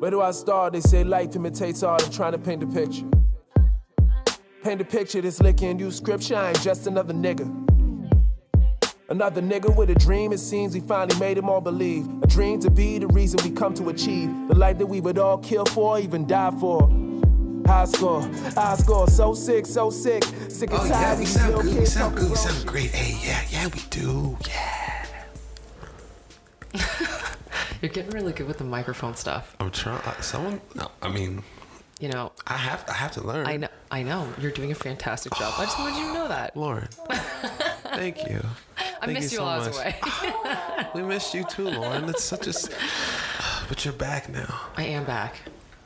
Where do I start? They say life imitates art. I'm trying to paint a picture. Paint a picture that's licking you scripture. I ain't just another nigga. Another nigga with a dream. It seems we finally made him all believe. A dream to be the reason we come to achieve. The life that we would all kill for, even die for. High score, so sick, so sick. Sick and tired. We sound good, we sound good, we sound great. Hey, yeah, we do, yeah. You're getting really good with the microphone stuff. I'm trying. I mean, you know, I have to learn. I know. You're doing a fantastic job. I just wanted you to know that, Lauren. Thank you. I missed you while I was away. We missed you too, Lauren. It's such a. But you're back now. I am back.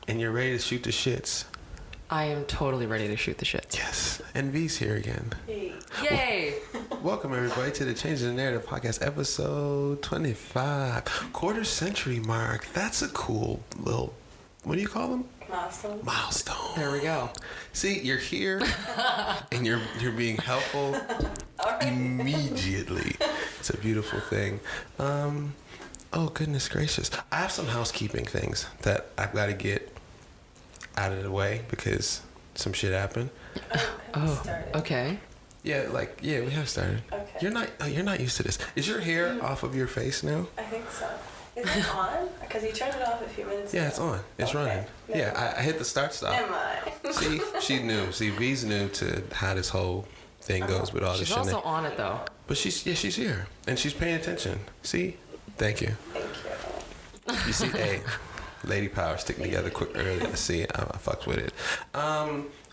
And you're ready to shoot the shits. I am totally ready to shoot the shits. Yes. And V's here again. Hey. Yay! Welcome everybody to the Change the Narrative podcast, episode 25. Quarter century mark. That's a cool little, what do you call them? Milestone. There we go. See, you're here and you're being helpful immediately. It's a beautiful thing. Oh goodness gracious. I have some housekeeping things that I've got to get out of the way because some shit happened. Oh, okay. Yeah, we have started. Okay. You're not used to this. Is your hair off of your face now? I think so. Is it on? Because you turned it off a few minutes ago. Yeah, it's on. It's running. Yeah, I hit the start stop. Never mind. See, she knew. See, V's new to how this whole thing goes with all this shit. She's also on it though. But she's here and she's paying attention. See, thank you. Thank you. You see, hey, lady power sticking together quick earlier. See, I fucked with it.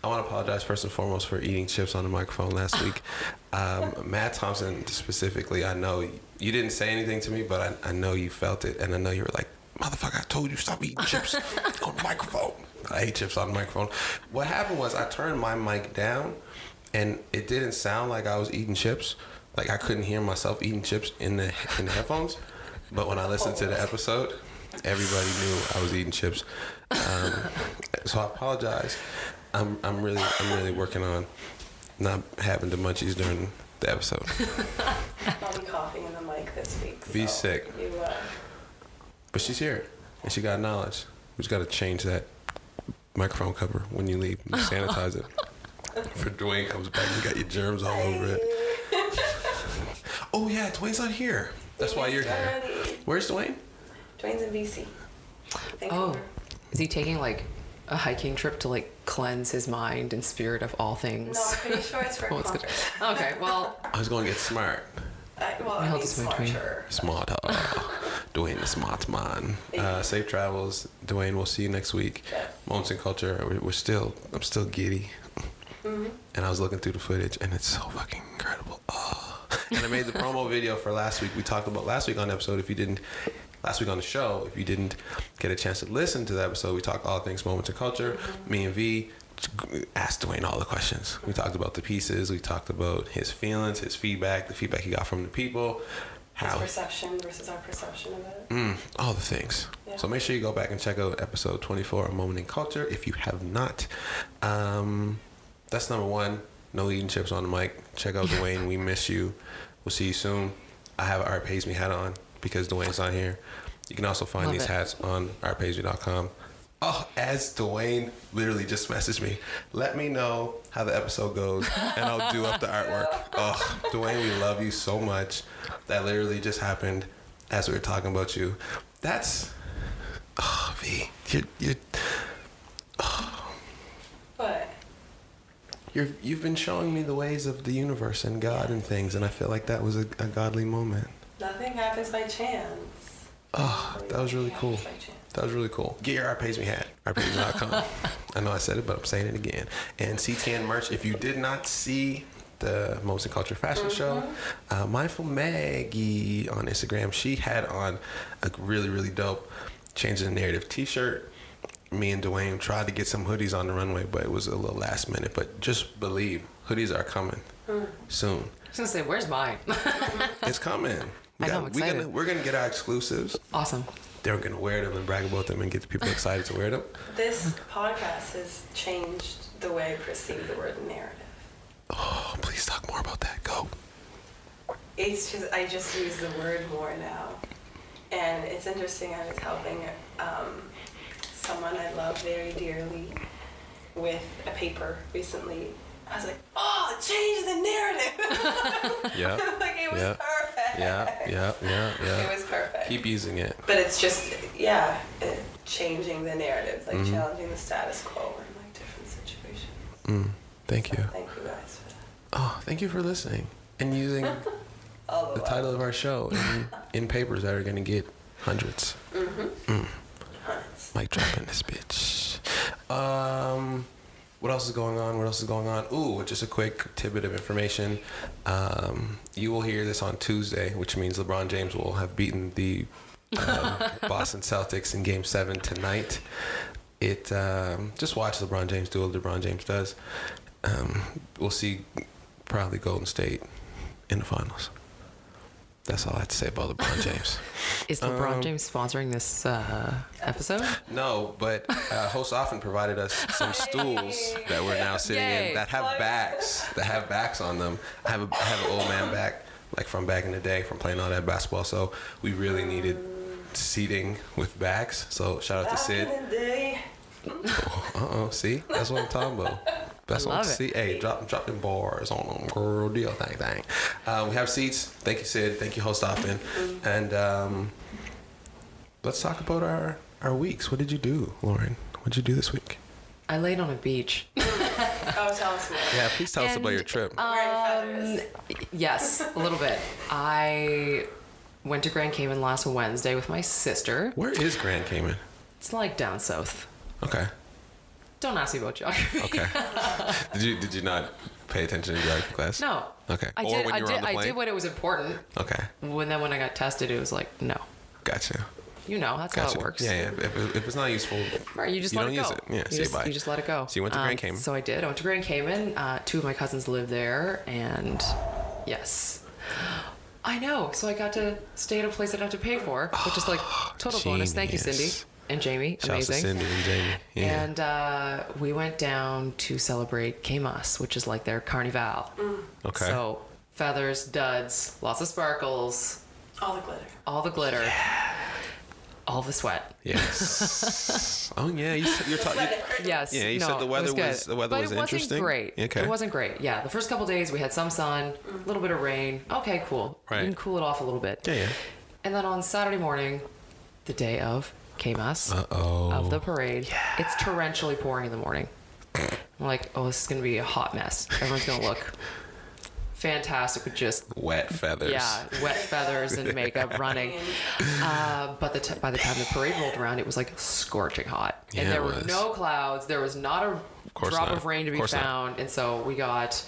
I want to apologize first and foremost for eating chips on the microphone last week. Matt Thompson specifically, I know you didn't say anything to me, but I know you felt it, and I know you were like, motherfucker, I told you stop eating chips on the microphone. I ate chips on the microphone. What happened was I turned my mic down, and it didn't sound like I was eating chips. Like I couldn't hear myself eating chips in the headphones. But when I listened to the episode, everybody knew I was eating chips. So I apologize. I'm really working on not having the munchies during the episode. I'll be coughing in the mic this week. Be sick. You, But she's here, and she got knowledge. We just got to change that microphone cover when you leave. You sanitize it. For DWANE comes back, you got your germs all over it. Oh yeah, DWANE's not here. That's why you're here. Where's DWANE? DWANE's in BC. Oh, is he taking like a hiking trip to like cleanse his mind and spirit of all things? No, I'm pretty sure it's for conference. Okay, well. I was going to get smart. I mean smarter. Smart. DWANE the smart man. Safe travels. DWANE, we'll see you next week. Yes. Moments in Culture. I'm still giddy. Mm-hmm. And I was looking through the footage, and it's so fucking incredible. Oh. And I made the promo video for last week. We talked about last week on the episode. Last week on the show, if you didn't get a chance to listen to the episode, we talked all things Moments in Culture. Mm-hmm. Me and V asked DWANE all the questions. We talked about the pieces. We talked about his feelings, his feedback, the feedback he got from the people. His perception versus our perception of it. All the things. Yeah. So make sure you go back and check out episode 24 of Moment in Culture if you have not. That's number one. No eating chips on the mic. Check out DWANE. We miss you. We'll see you soon. I have an Art Pays Me hat on because DWANE's not here. You can also find these hats on artpaysme.com. Oh, as DWANE literally just messaged me. Let me know how the episode goes, and I'll do up the artwork. Oh, DWANE, we love you so much. That literally just happened as we were talking about you. That's... Oh, V. You're oh. What? You've been showing me the ways of the universe and God and things, and I feel like that was a godly moment. Nothing happens by chance. Oh, that was really cool. That was really cool. Get your Art Pays Me hat, artpaysme.com. I know I said it, but I'm saying it again. And CTN merch. If you did not see the Moments in Culture fashion show, Mindful Maggie on Instagram, she had on a really, really dope Change the Narrative t-shirt. Me and DWANE tried to get some hoodies on the runway, but it was a little last minute. But just believe, hoodies are coming soon. I was going to say, where's mine? It's coming. I'm excited. We're going to get our exclusives. Awesome. They're going to wear them and brag about them and get the people excited to wear them. This podcast has changed the way I perceive the word narrative. Oh, please talk more about that. Go. It's just, I just use the word more now. And it's interesting, I was helping held very dearly with a paper recently. I was like, oh, it changed the narrative. Yeah. Like, it was perfect. Yeah. It was perfect. Keep using it. But it's just, changing the narrative, like challenging the status quo in like different situations. Thank you. Thank you guys for that. Oh, thank you for listening and using the title of our show in papers that are going to get hundreds. Hundreds. Mic drop in this bitch. What else is going on? Ooh, just a quick tidbit of information. You will hear this on Tuesday, which means LeBron James will have beaten the Boston Celtics in Game 7 tonight. Just watch LeBron James do what LeBron James does. We'll see probably Golden State in the finals. That's all I have to say about LeBron James. Is LeBron James sponsoring this episode? No, but HOSTOFTEN provided us some stools that we're now sitting in that have backs on them. I have an old man back, like from back in the day, from playing all that basketball. So we really needed seating with backs. So shout out to Sid. Back in the day. See, that's what I'm talking about. That's what I'm see. Hey, dropping bars on them, girl. Deal thing. We have seats. Thank you, Sid. Thank you, HOSTOFTEN. And let's talk about our weeks. What did you do, Lauren? What did you do this week? I laid on a beach. Oh, tell us more. Yeah, please tell us about your trip. Wearing feathers. Yes, a little bit. I went to Grand Cayman last Wednesday with my sister. Where is Grand Cayman? It's like down south. Okay. Don't ask me about geography. Okay. Did you not pay attention in geography class? No. Okay. I did when it was important. Okay. Then when I got tested, it was like, no. Gotcha. You know, that's how it works. Yeah. If it's not useful, right, you just let don't it go. use it. Yeah, say bye. You just let it go. So you went to Grand Cayman. So I did. I went to Grand Cayman. 2 of my cousins live there, and yes. I know. So I got to stay at a place I didn't have to pay for, which is like total bonus. Thank you, Cindy and Jamie. Shouts to Amazing. Cindy and Jamie. Yeah. And we went down to celebrate Quemas, which is like their carnival. Okay. So feathers, duds, lots of sparkles. All the glitter. All the glitter. All the sweat. Yes. Oh yeah, you're talking. Yes. Yeah, you said the weather was interesting. Wasn't great. Okay. It wasn't great. Yeah, the first couple days we had some sun, a little bit of rain. Okay, cool. Right. You can cool it off a little bit. Yeah. And then on Saturday morning, the day of Quemas, of the parade, it's torrentially pouring in the morning. I'm like, oh, this is gonna be a hot mess. Everyone's gonna look fantastic with just wet feathers. Yeah, wet feathers and makeup running. But by the time the parade rolled around, it was like scorching hot. And there were no clouds. There was not a drop of rain to be found. And so we got,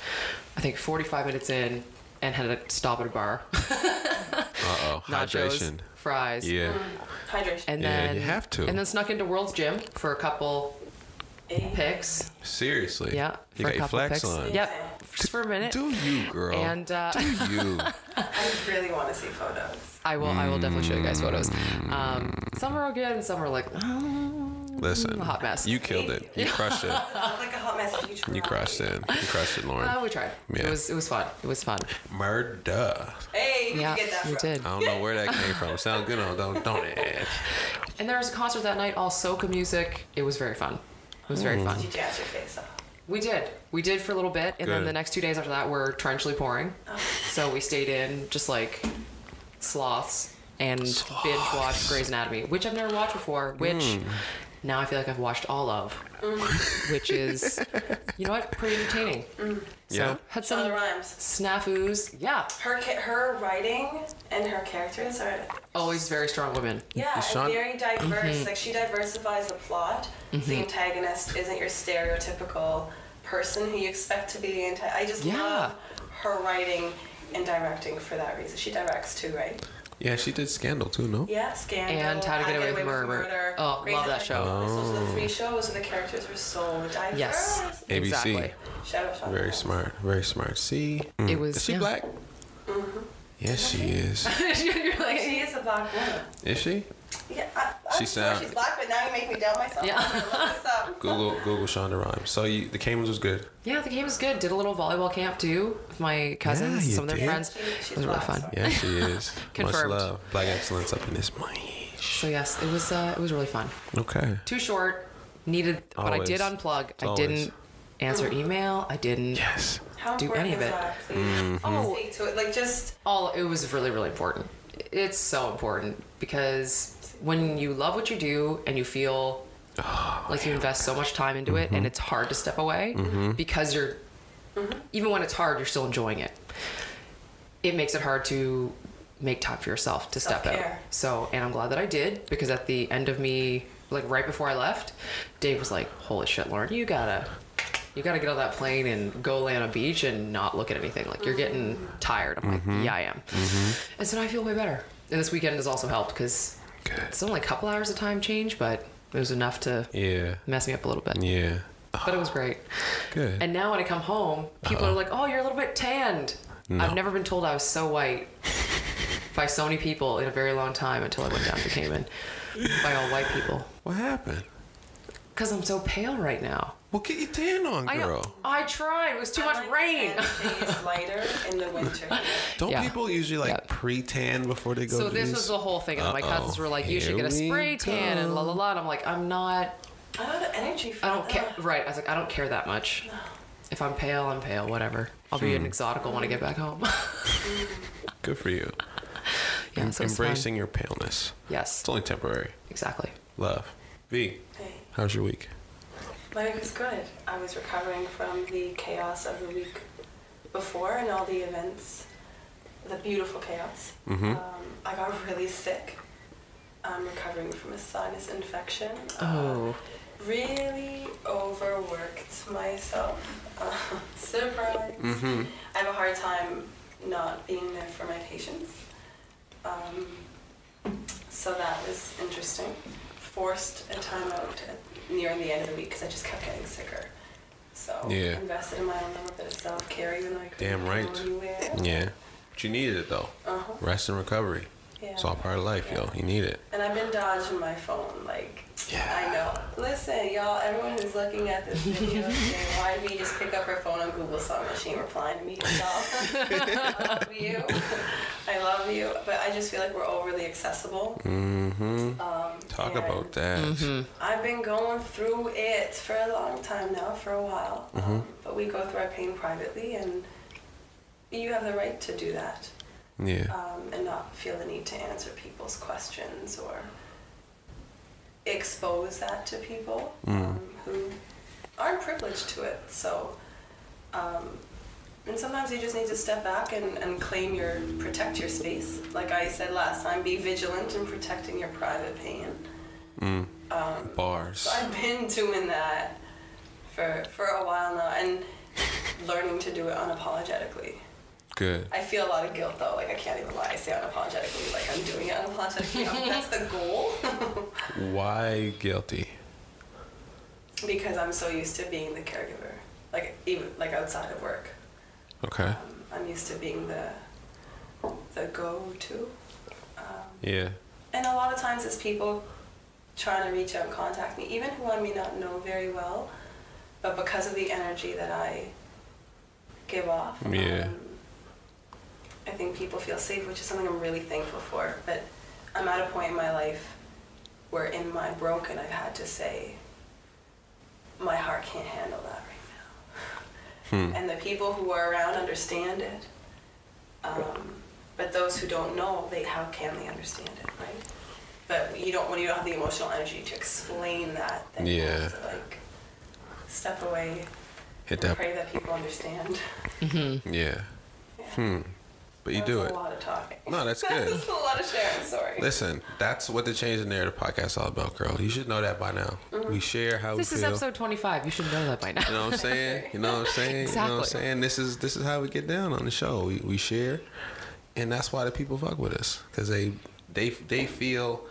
I think, 45 minutes in and had to stop at a bar. Nachos, hydration. Fries. Yeah. Hydration. And then you have to. And then snuck into World's Gym for a couple pics. Seriously. Yeah. You got your flex on. Yep. Just for a minute. Do you, girl? And do you? I really want to see photos. I will definitely show you guys photos. Some are good and some are like, listen, a hot mess. You killed it. You crushed it. Like a hot mess if you tried. You crushed it. You crushed it, Lauren. We tried. Yeah. It was fun. It was fun. Murder. Hey, where'd you get that from? We did. I don't know where that came from. Sound good on don't it? And there was a concert that night, all soca music. It was very fun. It was very fun. Did you jazz your face off? We did. We did for a little bit, and then the next 2 days after that were torrentially pouring. So we stayed in just like sloths and binge watched Grey's Anatomy, which I've never watched before, which now I feel like I've watched all of, which is, you know what, pretty entertaining. So had some Shonda Rhimes. snafus. Yeah. Her writing and her characters are Always very strong women. and very diverse. Like she diversifies the plot. The antagonist isn't your stereotypical person who you expect to be the antagonist. I just love her writing and directing for that reason. She directs too, right? Yeah, she did Scandal too, no? Yeah, Scandal. And How to Get Away with Murder. Oh, love that show. Those are the 3 shows where the characters were so diverse. Yes. ABC. Exactly. Shout out Shonda Very Rhimes. smart. Very smart. See? It was. Is she black? Yes, she is. You're like, She is a black woman. Is she? Yeah, I'm sure she's black, but now you make me doubt myself. Yeah. I'm gonna look this up. Google Shonda Rhimes. So the Caymans was good. Yeah, the game was good. Did a little volleyball camp too with my cousins, Yeah, you some of their did. friends. She's It was really black. fun. Yeah, she is. Confirmed. Much love. Black excellence up in this mic. So yes, it was really fun. Okay. Too short, but I did unplug. I didn't answer email. I didn't do any of it. Speak to it. Like, just... It was really, really important. It's so important because when you love what you do and you feel like you invest so much time into it and it's hard to step away because you're, even when it's hard, you're still enjoying it. It makes it hard to make time for yourself to step out. So, and I'm glad that I did, because at the end of me, like right before I left, Dave was like, holy shit, Lauren, you gotta get on that plane and go lay on a beach and not look at anything. Like, you're getting tired. I'm like, yeah, I am. And so now I feel way better. And this weekend has also helped because it's only a couple hours of time change, but it was enough to mess me up a little bit. Yeah. But it was great. Good. And now when I come home, people are like, oh, you're a little bit tanned. No. I've never been told I was so white by so many people in a very long time until I went down to Cayman by all white people. What happened? Because I'm so pale right now. Well, get your tan on, girl. I tried. It was too much rain. It's lighter in the winter. Don't people usually pre-tan before they go? So this was the whole thing. And my cousins were like, you should get a spray tan and la la la. And I'm like, I'm not. I don't have the energy for I don't care. Right. I was like, I don't care that much. No. If I'm pale, I'm pale. Whatever. I'll be an exotical when I get back home. Good for you. Yeah, so embracing your paleness. Yes. It's only temporary. Exactly. Love. V. Hey. How's your week? My week was good. I was recovering from the chaos of the week before and all the events, the beautiful chaos. I got really sick. I'm recovering from a sinus infection. Really overworked myself. Surprise. I have a hard time not being there for my patients. So that was interesting. Forced a time out near the end of the week because I just kept getting sicker. So invested in my own little bit of self-care, even though I couldn't go anywhere. Yeah. But you needed it though. Rest and recovery. Yeah. It's all part of life, yo. You need it. And I've been dodging my phone, like, I know. Listen, y'all, everyone who's looking at this video saying, why did we just pick up her phone on Google so much? She ain't replying to me, y'all. I love you. I love you. But I just feel like we're overly accessible. Talk about that. I've been going through it for a long time now, for a while. But we go through our pain privately, and you have the right to do that. And not feel the need to answer people's questions or expose that to people who aren't privileged to it. So, and sometimes you just need to step back and protect your space. Like I said last time, be vigilant in protecting your private pain. Bars. So I've been doing that for a while now and learning to do it unapologetically. Good. I feel a lot of guilt though. Like I can't even lie. I say unapologetically. Like I'm doing it unapologetically. That's the goal. Why guilty? Because I'm so used to being the caregiver. Like even like outside of work. Okay. I'm used to being the go-to. Yeah. And a lot of times it's people trying to reach out and contact me, even who I may not know very well, but because of the energy that I give off. I think people feel safe, which is something I'm really thankful for. But I'm at a point in my life where in my broken, I've had to say, my heart can't handle that right now. And the people who are around understand it. But those who don't know, how can they understand it, right? But when you don't have the emotional energy to explain that, then you have to like step away and pray that people understand. But you do it. That's a lot of talking. No, that's good. That's a lot of sharing, sorry. Listen, that's what the Change the Narrative podcast is all about, girl. You should know that by now. We share how we feel. This is episode 25. You should know that by now. You know what I'm saying? You know what I'm saying? Exactly. You know what I'm saying? This is how we get down on the show. We share, and that's why the people fuck with us, because they feel,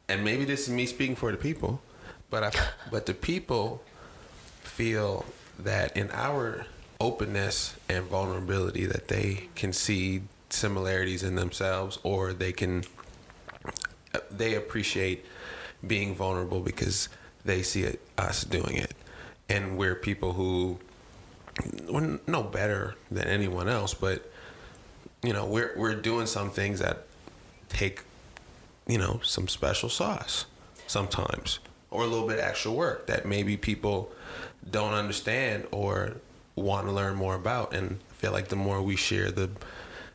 and maybe this is me speaking for the people, but the people feel that in our openness and vulnerability that they can see similarities in themselves, or they appreciate being vulnerable because they see us doing it. And we're people who we're no better than anyone else, but we're doing some things that take some special sauce sometimes, or a little bit of extra work that maybe people don't understand or want to learn more about. And I feel like the more we share the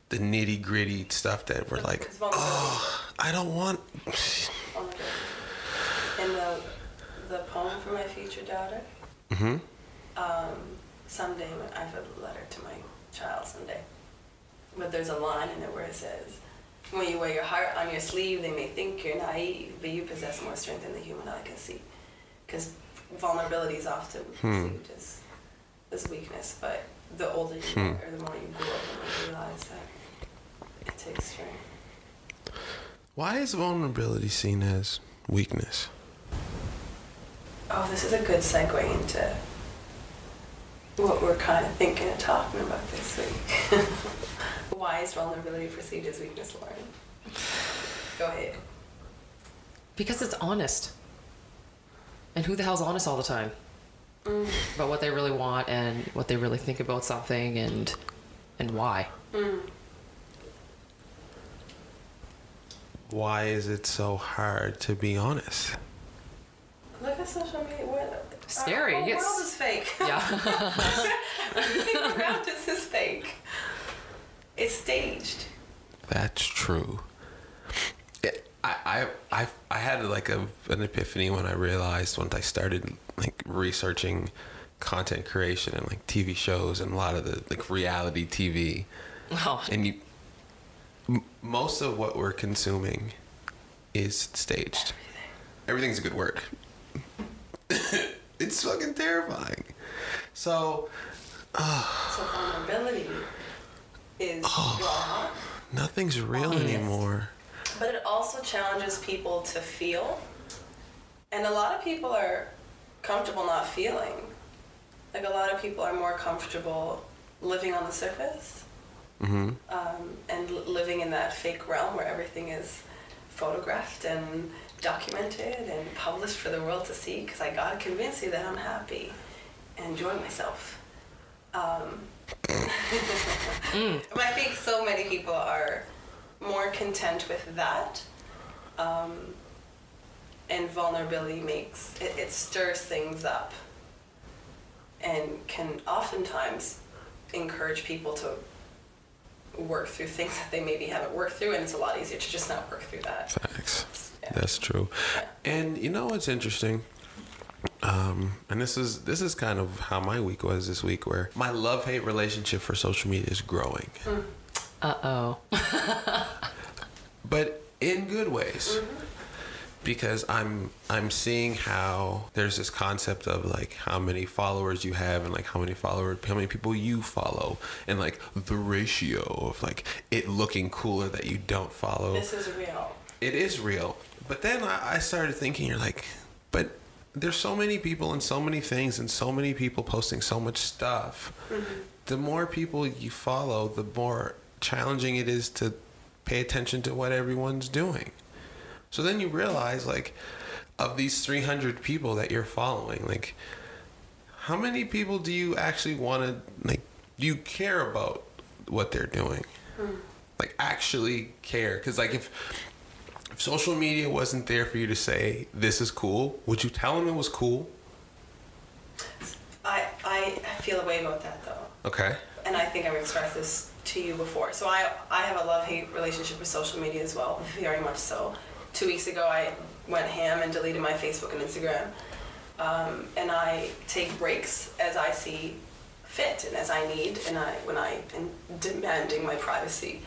nitty gritty stuff that we're like, oh, I don't want. And the poem for my future daughter. Someday I have a letter to my child someday. But there's a line in it where it says, when you wear your heart on your sleeve, they may think you're naive, but you possess more strength than the human eye can see. Because vulnerability is often perceived as weakness, but the older you get, or the more you grow up, the more you realize that it takes strength. Why is vulnerability seen as weakness? Oh, this is a good segue into what we're kind of thinking and talking about this week. Why is vulnerability perceived as weakness, Lauren? Go ahead. Because it's honest. And who the hell's honest all the time? About what they really want and what they really think about something and why. Why is it so hard to be honest? Look at social media. Scary. Our world is fake. Yeah. Everything around us is fake. It's staged. That's true. I had like an epiphany when I realized, once I started like researching content creation and like TV shows and a lot of the like reality TV. Oh. And most of what we're consuming is staged. Everything's a good word. It's fucking terrifying. So vulnerability is raw. Nothing's real anymore. But it also challenges people to feel. And a lot of people are comfortable not feeling. Like a lot of people are more comfortable living on the surface. And living in that fake realm where everything is photographed and documented and published for the world to see, because I gotta convince you that I'm happy and enjoying myself. But I think so many people are more content with that, and vulnerability makes it stirs things up and can oftentimes encourage people to work through things that they maybe haven't worked through, and it's a lot easier to just not work through that. Facts. Yeah. That's true. Yeah. And you know what's interesting? And this is kind of how my week was this week, where my love-hate relationship for social media is growing. Uh-oh. But in good ways. Because I'm seeing how there's this concept of like how many followers you have and like how many people you follow, and like the ratio of like it looking cooler that you don't follow. This is real. It is real. But then I started thinking, you're like, but there's so many people and so many things and so many people posting so much stuff. The more people you follow, the more challenging it is to pay attention to what everyone's doing. So then you realize, like, of these 300 people that you're following, like, how many people do you actually want to, like, do you care about what they're doing? Like, actually care? Because, like, if social media wasn't there for you to say, this is cool, would you tell them it was cool? I feel a way about that, though. Okay. And I think I've expressed this to you before. So I have a love-hate relationship with social media as well, very much so. 2 weeks ago, I went ham and deleted my Facebook and Instagram. And I take breaks as I see fit and as I need, and when I am demanding my privacy.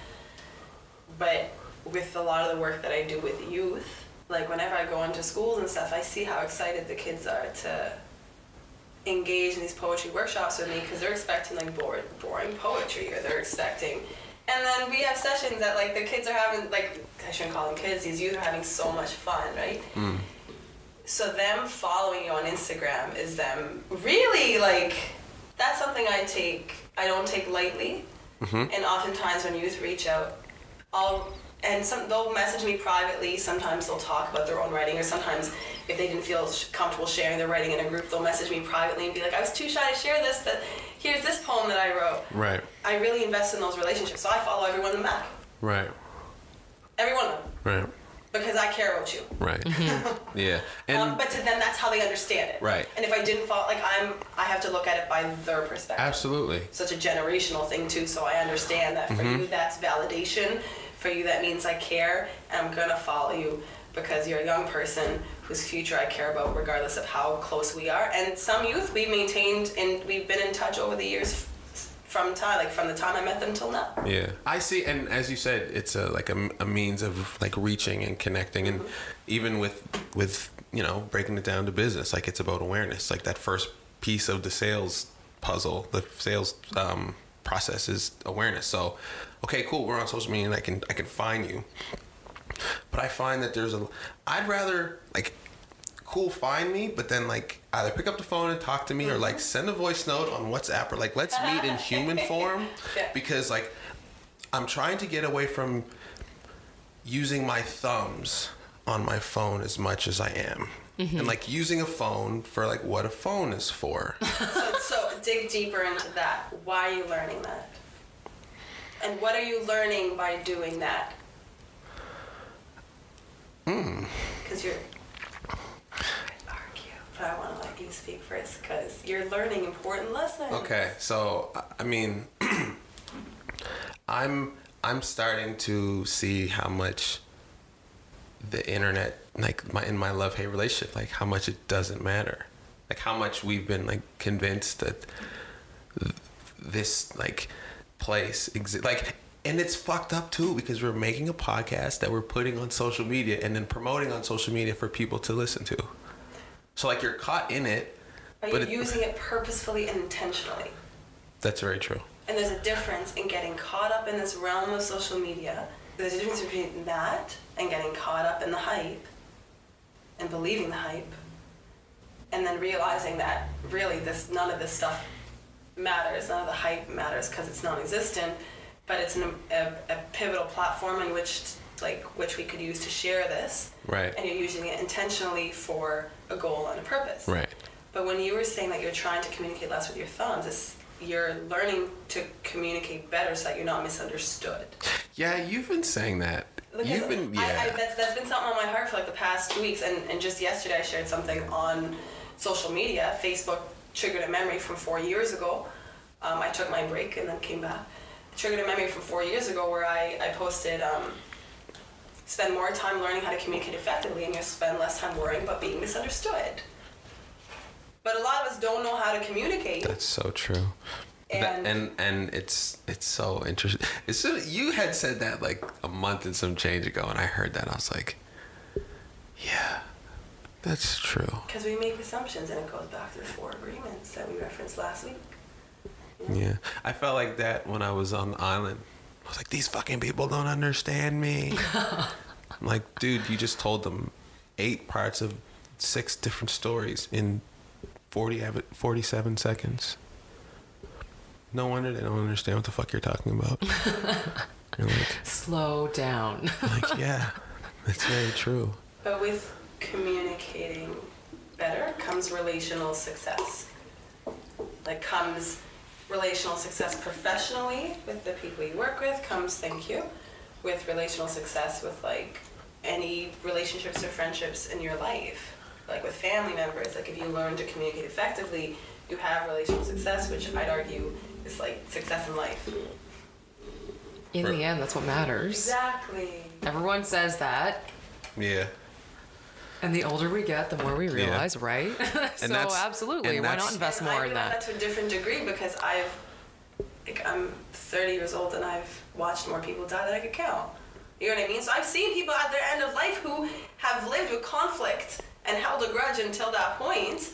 But with a lot of the work that I do with youth, like whenever I go into schools and stuff, I see how excited the kids are to engage in these poetry workshops with me, because they're expecting like boring poetry, or they're expecting. And then we have sessions that like the kids are having, like, I shouldn't call them kids, these youth are having so much fun, right? So them following you on Instagram is them really, like, that's something I don't take lightly. And oftentimes when youth reach out, they'll message me privately. Sometimes they'll talk about their own writing, or sometimes if they didn't feel comfortable sharing their writing in a group, they'll message me privately and be like, I was too shy to share this, but here's this poem that I wrote. Right. I really invest in those relationships, so I follow everyone in the back. Right. Every one of them. Right. because I care about you. Right. Yeah. And but to them, that's how they understand it. Right. And if I didn't follow, like I have to look at it by their perspective. absolutely. Such a generational thing too, so I understand that for you that's validation. For you that means I care, and I'm gonna follow you because you're a young person whose future I care about regardless of how close we are. And some youth we've maintained and we've been in touch over the years from the time I met them till now. Yeah, I see. And as you said, it's a means of like reaching and connecting, and even with breaking it down to business, like it's about awareness. Like that first piece of the sales puzzle, the sales process is awareness. So, okay, cool, we're on social media and I can find you. But I find that I'd rather like cool find me, but then like either pick up the phone and talk to me or like send a voice note on WhatsApp or like let's meet in human form. Because like I'm trying to get away from using my thumbs on my phone as much as I am. And like using a phone for like what a phone is for. So dig deeper into that. Why are you learning that? And what are you learning by doing that? Because you're... I argue, but I want to let you speak first because you're learning important lessons. Okay, so I mean, I'm starting to see how much the internet, like in my love-hate relationship, like how much it doesn't matter, like how much we've been like convinced that this like place exists, like. And it's fucked up too because we're making a podcast that we're putting on social media and then promoting on social media for people to listen to. So like you're caught in it. But you're using it purposefully and intentionally. That's very true. And there's a difference in getting caught up in this realm of social media. There's a difference between that and getting caught up in the hype and believing the hype and then realizing that really none of this stuff matters. None of the hype matters because it's non-existent. But it's a pivotal platform in which we could use to share this. Right. And you're using it intentionally for a goal and a purpose. Right. But when you were saying that you're trying to communicate less with your thumbs, you're learning to communicate better so that you're not misunderstood. Yeah, you've been saying that. Because you've been, yeah. That's been something on my heart for like the past 2 weeks. And just yesterday I shared something on social media. Facebook triggered a memory from 4 years ago. I took my break and then came back. Triggered a memory from 4 years ago where I posted spend more time learning how to communicate effectively and you'll spend less time worrying about being misunderstood. But a lot of us don't know how to communicate. That's so true. And it's so interesting. You had said that like a month and some change ago and I heard that and I was like, yeah, that's true. Because we make assumptions and it goes back to the 4 agreements that we referenced last week. Yeah, I felt like that when I was on the island. I was like, these fucking people don't understand me. I'm like, dude, you just told them 8 parts of 6 different stories in 47 seconds. No wonder they don't understand what the fuck you're talking about. You're like, slow down. Like, yeah, that's very true. But with communicating better comes relational success. Like comes relational success professionally with the people you work with comes thank you with relational success with like any relationships or friendships in your life, like with family members. Like if you learn to communicate effectively, you have relational success, which I'd argue is like success in life. In the end, that's what matters. Exactly. Everyone says that. Yeah. And the older we get, the more we realize, right? So absolutely, why not invest more in that? I to a different degree because I'm 30 years old and I've watched more people die than I could count. You know what I mean? So I've seen people at their end of life who have lived with conflict and held a grudge until that point.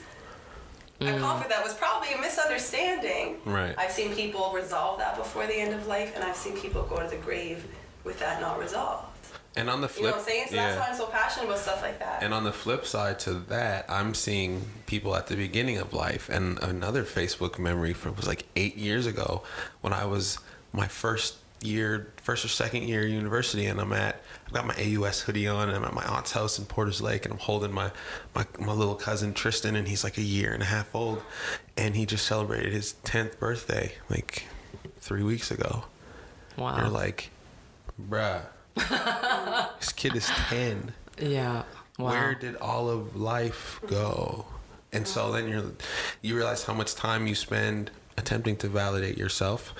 A conflict that was probably a misunderstanding. Right. I've seen people resolve that before the end of life, and I've seen people go to the grave with that not resolved. And on the flip, you know what I'm saying? So that's why I'm so passionate about stuff like that. And on the flip side to that, I'm seeing people at the beginning of life. And another Facebook memory was like 8 years ago when I was my first or second year of university, and I've got my AUS hoodie on, and I'm at my aunt's house in Porter's Lake, and I'm holding my little cousin Tristan, and he's like 1.5 years old, and he just celebrated his 10th birthday like 3 weeks ago. Wow. You're like, bruh. This kid is 10. Yeah. Wow. Where did all of life go? And so then you realize how much time you spend attempting to validate yourself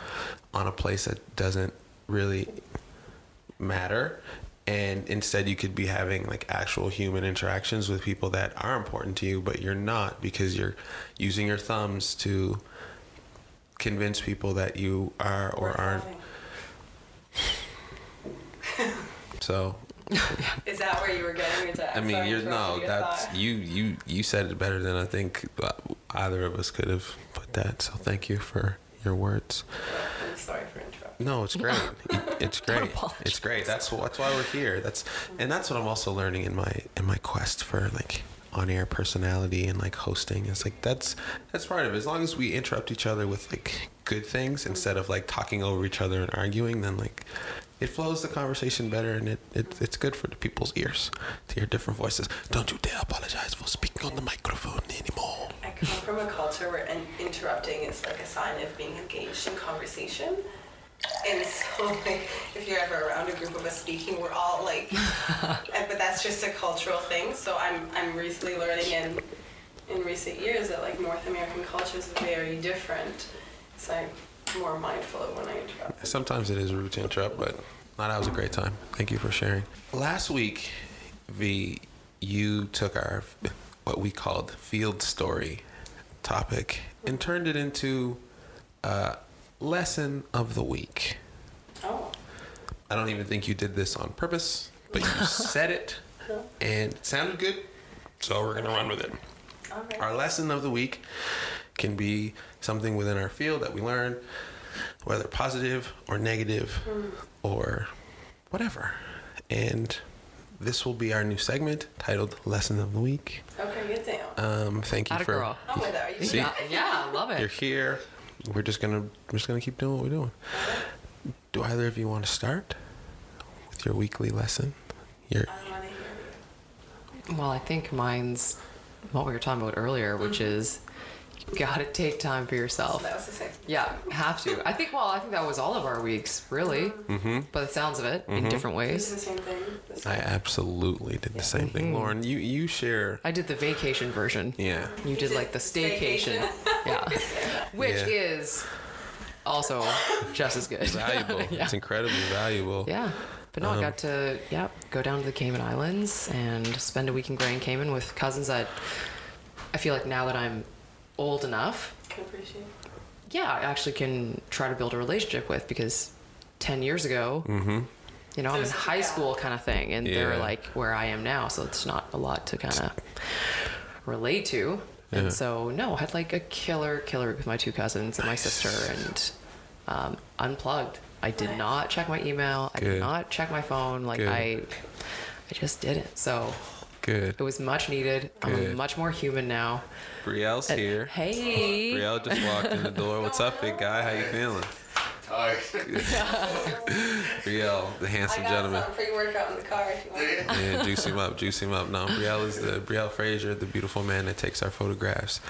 on a place that doesn't really matter. And instead you could be having like actual human interactions with people that are important to you, but you're not, because you're using your thumbs to convince people that you are or aren't. So is that where you were getting into? I mean, you said it better than I think either of us could have put that. So thank you for your words. I'm sorry for interrupting. No, it's great. It's great. It's great. That's why we're here. That's what I'm also learning in my quest for like on-air personality and like hosting. It's like that's part of it. As long as we interrupt each other with like good things instead of like talking over each other and arguing, then like it flows the conversation better, and it's good for the people's ears to hear different voices. Don't you dare apologize for speaking on the microphone anymore. I come from a culture where interrupting is like a sign of being engaged in conversation. And so, like, if you're ever around a group of us speaking, we're all like, but that's just a cultural thing. So I'm recently learning in recent years that like North American culture is very different. So I'm more mindful of when I interrupt. Sometimes it is rude to interrupt, but that was a great time. Thank you for sharing. Last week, V, you took our what we called field story topic and turned it into lesson of the week. Oh. I don't even think you did this on purpose, but you said it and it sounded good, so we're gonna run with it. Okay. Our lesson of the week can be something within our field that we learn, whether positive or negative or whatever. And this will be our new segment titled Lesson of the Week. Okay, good deal. Thank you Atta for girl. I'm with that. Are you See? Yeah, I love You're it. here. We're just gonna keep doing what we're doing. Do either of you want to start with your weekly lesson? I don't want to hear you. Well, I think mine's what we were talking about earlier, which is you gotta take time for yourself. That was the same. Yeah, have to. I think that was all of our weeks, really. Mm-hmm. By the sounds of it, in different It's the ways. same thing. I absolutely did the same thing, Lauren. You share. I did the vacation version. Yeah. You did like the staycation. Yeah. Which is also just as good. Valuable. Yeah. It's incredibly valuable. Yeah. But no, I got to go down to the Cayman Islands and spend a week in Grand Cayman with cousins that I feel like now that I'm old enough, Can appreciate. yeah, I actually can try to build a relationship with, because 10 years ago, I'm in There's- high school kind of thing, and they're Yeah. like where I am now, so it's not a lot to kind of relate to. Yeah. And so, no, I had like a killer week with my two cousins and my sister, and unplugged. I did not check my email. I Good. did not check my phone. Like Good. I just didn't. So Good. it was much needed. I'm Good. much more human now. Brielle's here. Hey. Brielle just walked in the door. What's up, big guy? How you feeling? Tired. Brielle, the handsome I got gentleman. some pre-workout in the car if you want. Yeah, juice him up. No, Brielle is the Brielle FRASER, the beautiful man that takes our photographs.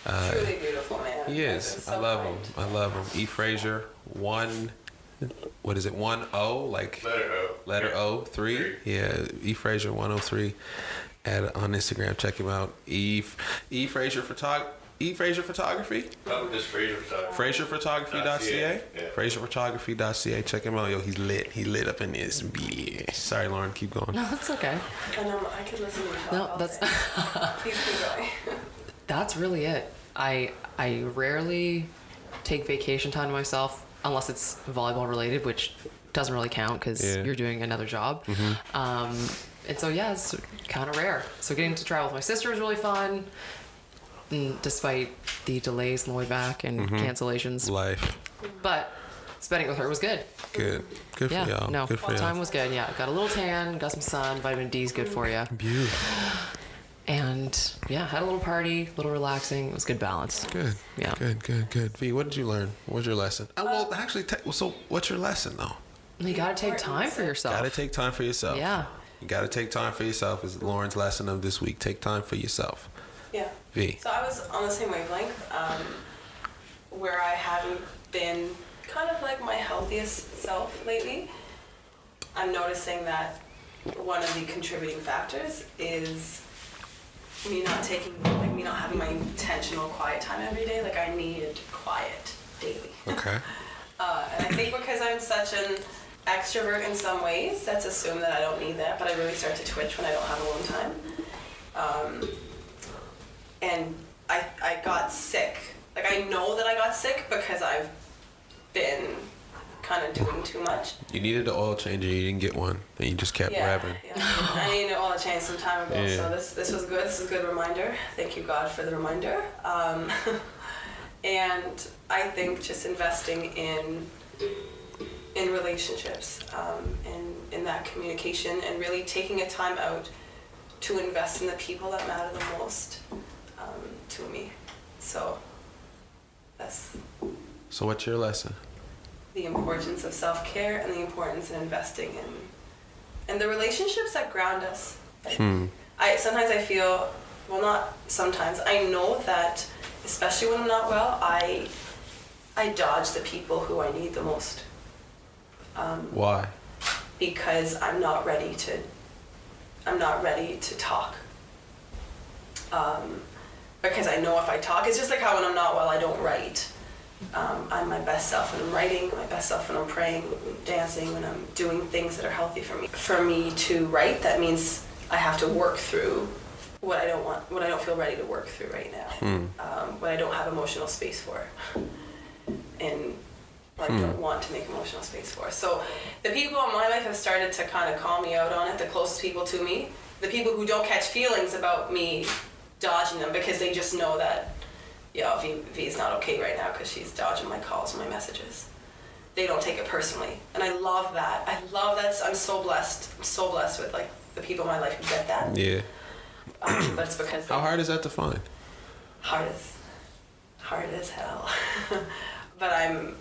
Truly beautiful man. He is. So I love him. kind. I love him. E FRASER 1. What is it? 1-0, like letter O 3. Yeah, E FRASER 103 on Instagram. Check him out. E FRASER Photography. Oh, just Fraser Photography. FraserPhotography.ca. Yeah. FraserPhotography.ca. Check him out. Yo, he's lit. He lit up in this. Yeah. Sorry, Lauren. Keep going. No, that's okay. And I could listen to you talk No, all that's day. Please keep going. that's really it. I rarely take vacation time to myself unless it's volleyball related, which doesn't really count because Yeah. you're doing another job. And so yeah, it's kind of rare. So getting to travel with my sister was really fun, despite the delays on the way back and cancellations. Life. But spending with her was good. Good. Good for Yeah, y'all. no, Good for y'all. time was good. Yeah, got a little tan, got some sun. Vitamin D is good for you. Beautiful. And yeah, had a little party, a little relaxing. It was good balance. Good. Yeah. Good. V, what did you learn? What was your lesson? Well, actually, so what's your lesson though? You gotta take time for yourself. Gotta take time for yourself. Yeah. You gotta take time for yourself is Lauren's lesson of this week. Take time for yourself. Yeah. V. So I was on the same wavelength, where I haven't been kind of like my healthiest self lately. I'm noticing that one of the contributing factors is me not having my intentional quiet time every day. Like, I need quiet daily. Okay. And I think because I'm such an extrovert in some ways, that's assumed that I don't need that, but I really start to twitch when I don't have alone time. And I got sick. Like, I know that I got sick because I've been kind of doing too much. You needed an oil change and you didn't get one, and you just kept revving. Yeah, I needed an oil change some time ago, so this was good. This is a good reminder. Thank you, God, for the reminder. And I think just investing in relationships, in that communication, and really taking a time out to invest in the people that matter the most to me. So what's your lesson? The importance of self-care and the importance in investing in the relationships that ground us. Sometimes I feel, well, not sometimes, I know that, especially when I'm not well, I dodge the people who I need the most. Why? Because I'm not ready to talk. Because I know if I talk, it's just like how when I'm not well, I don't write. I'm my best self when I'm writing, my best self when I'm praying, dancing, when I'm doing things that are healthy for me. For me to write, that means I have to work through what I don't feel ready to work through right now. What I don't have emotional space for. And what I don't want to make emotional space for. So the people in my life have started to kind of call me out on it, the closest people to me. The people who don't catch feelings about me dodging them because they just know that, V's not okay right now because she's dodging my calls and my messages. They don't take it personally. And I love that. I'm so blessed. I'm so blessed with, like, the people in my life who get that. Yeah. But it's because... How hard is that to find? Hard as hell. But I'm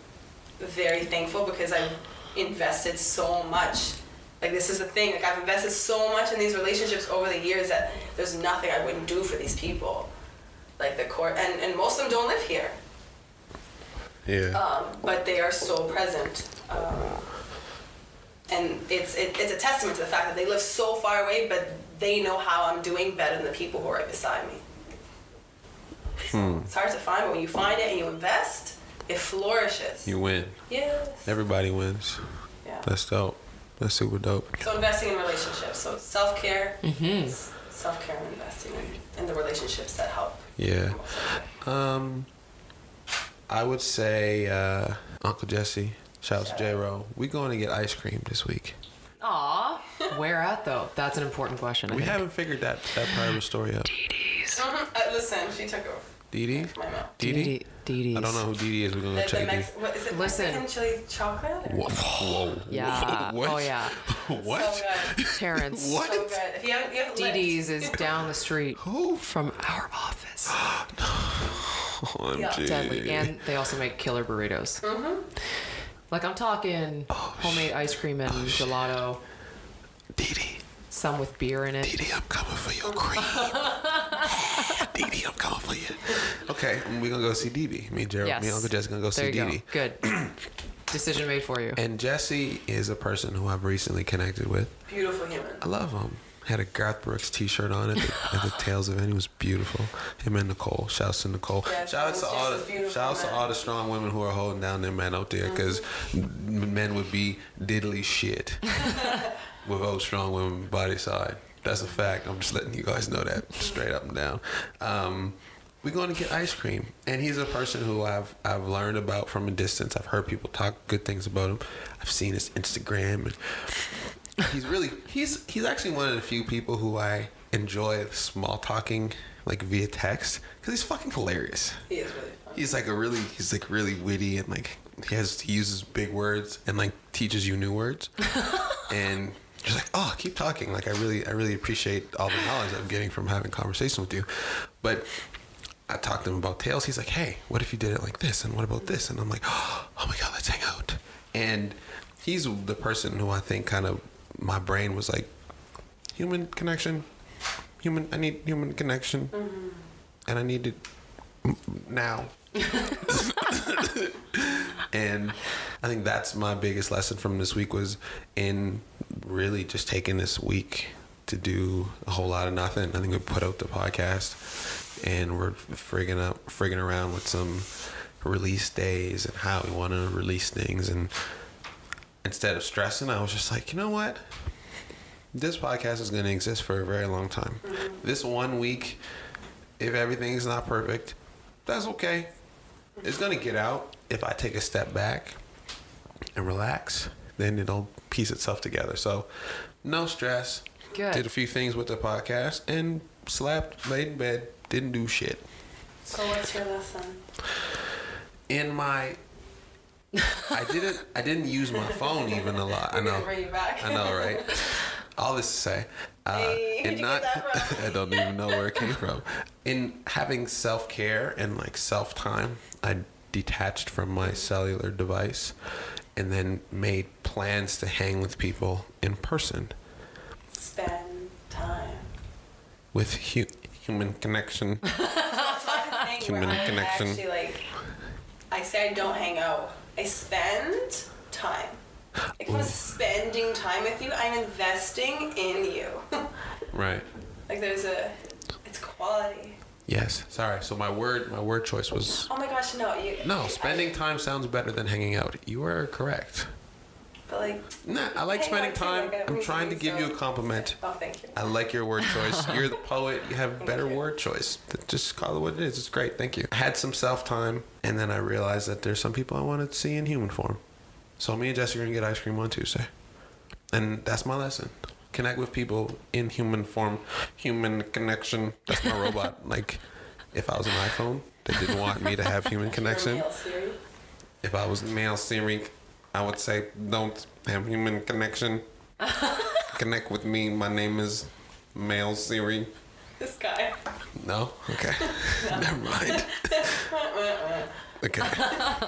very thankful because I've invested so much. Like, this is the thing. Like, I've invested so much in these relationships over the years that there's nothing I wouldn't do for these people. Like the court, and most of them don't live here. Yeah. But they are so present. And it's a testament to the fact that they live so far away, but they know how I'm doing better than the people who are right beside me. So it's hard to find, but when you find it and you invest, it flourishes. You win. Yes. Everybody wins. Yeah. That's dope. That's super dope. So investing in relationships. So self-care. Self-care and investing in the relationships that help. Yeah. I would say Uncle Jesse, shout out to J-Ro. We going to get ice cream this week. Aw. Where at, though? That's an important question. We haven't figured that part of the story out. DD's. Listen, she took over. Dee My mouth. Dee? DD's. I don't know who Dee is. We're going to go check Dee. What is it? Listen. Mexican chili chocolate? Whoa. Yeah. What? Oh, yeah. What? So good. Terrence. What? So good. If you haven't DD's is down the street Who? from our office. OMG. Deadly. And they also make killer burritos. Like, I'm talking homemade ice cream and gelato. Dee. Some with beer in it. Dee, I'm coming for your cream. Dee, I'm coming for you. Okay, we're going to go see Dee. Me and Uncle Jesse going to go see Dee. Good. Decision made for you. And Jesse is a person who I've recently connected with. Beautiful human. I love him. Had a Garth Brooks t-shirt on at the Tales event. He was beautiful. Him and Nicole. Shouts to Nicole. Yeah, Shout out to all the strong women who are holding down their men out there, because men would be diddly shit without strong women by their side. That's a fact. I'm just letting you guys know that straight up and down. We're going to get ice cream, and he's a person who I've learned about from a distance. I've heard people talk good things about him. I've seen his Instagram, and he's actually one of the few people who I enjoy small talking, like, via text, because he's fucking hilarious. He is really fun. He's really witty, and like he uses big words and like teaches you new words, and you're like, oh, keep talking. Like, I really appreciate all the knowledge I'm getting from having conversation with you. But I talked to him about Tales. He's like, hey, what if you did it like this? And what about this? And I'm like, oh my God, let's hang out. And he's the person who I think kind of, my brain was like, human connection. I need human connection. And I need it now. And I think that's my biggest lesson from this week, was in really just taking this week to do a whole lot of nothing. I think we put out the podcast and we're frigging around with some release days and how we want to release things. And instead of stressing, I was just like, you know what? This podcast is going to exist for a very long time. This 1 week, if everything's not perfect, that's okay. It's going to get out. If I take a step back and relax, then it'll piece itself together. So no stress. Good. Did a few things with the podcast and slept, laid in bed, didn't do shit. So what's your lesson? In my... I didn't use my phone even a lot. I know. Bring you back. I know, right? All this to say, Hey, where'd you get that from? I don't even know where it came from. In having self-care and like self-time, I detached from my cellular device and then made plans to hang with people in person. Spend time. With human connection. Human connection. Actually, like, I say I don't hang out. I spend time. Like, if I'm spending time with you, I'm investing in you. Right. Like, it's quality. Yes. Sorry. So my word choice was... Oh my gosh, no. No, spending time sounds better than hanging out. You are correct. But like... Nah, I like spending time. I'm trying to give you a compliment. Oh, thank you. I like your word choice. You're the poet. You have better word choice. Just call it what it is. It's great. Thank you. I had some self-time, and then I realized that there's some people I wanted to see in human form. So me and Jesse are going to get ice cream on Tuesday. And that's my lesson. Connect with people in human form. Human connection. That's my robot. Like, if I was an iPhone, they didn't want me to have human connection. Male Siri. If I was male Siri, I would say, don't have human connection. Connect with me. My name is male Siri. This guy. No? Okay. Never mind. Okay.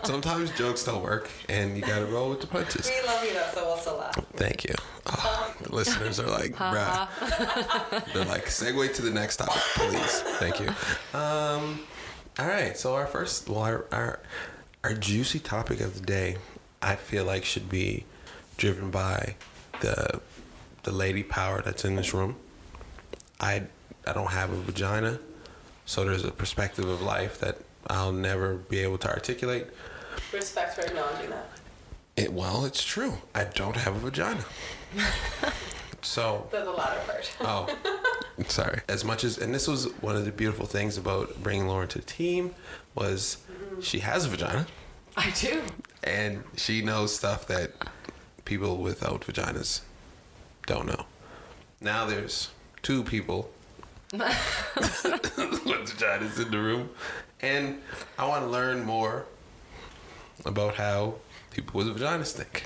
Sometimes jokes don't work, and you gotta roll with the punches. We love you though, so we'll still laugh. Thank you. Oh, the listeners are like, bruh. They're like, segue to the next topic, please. Thank you. All right. So our juicy topic of the day, I feel like should be driven by the lady power that's in this room. I don't have a vagina, so there's a perspective of life that I'll never be able to articulate. Respect for acknowledging that. It's true. I don't have a vagina. So... The latter part. Oh, sorry. As much as... And this was one of the beautiful things about bringing Lauren to the team was she has a vagina. I do. And she knows stuff that people without vaginas don't know. Now there's two people with vaginas in the room. And I want to learn more about how people with vaginas think.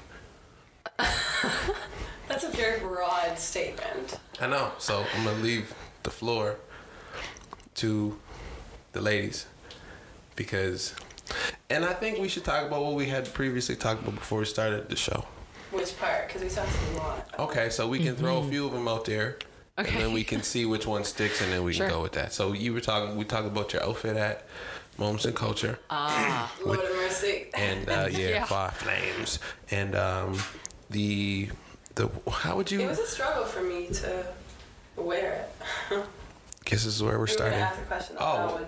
That's a very broad statement. I know. So I'm going to leave the floor to the ladies. Because... And I think we should talk about what we had previously talked about before we started the show. Which part? Because we talked a lot. Okay, so we can throw a few of them out there. Okay. And then we can see which one sticks, and then we can go with that. So we talked about your outfit at Moments in Culture. Lord of mercy. And Fire Flames. And the how would you... It was a struggle for me to wear it. Guess this is where we're starting. You were going to ask a question. Oh.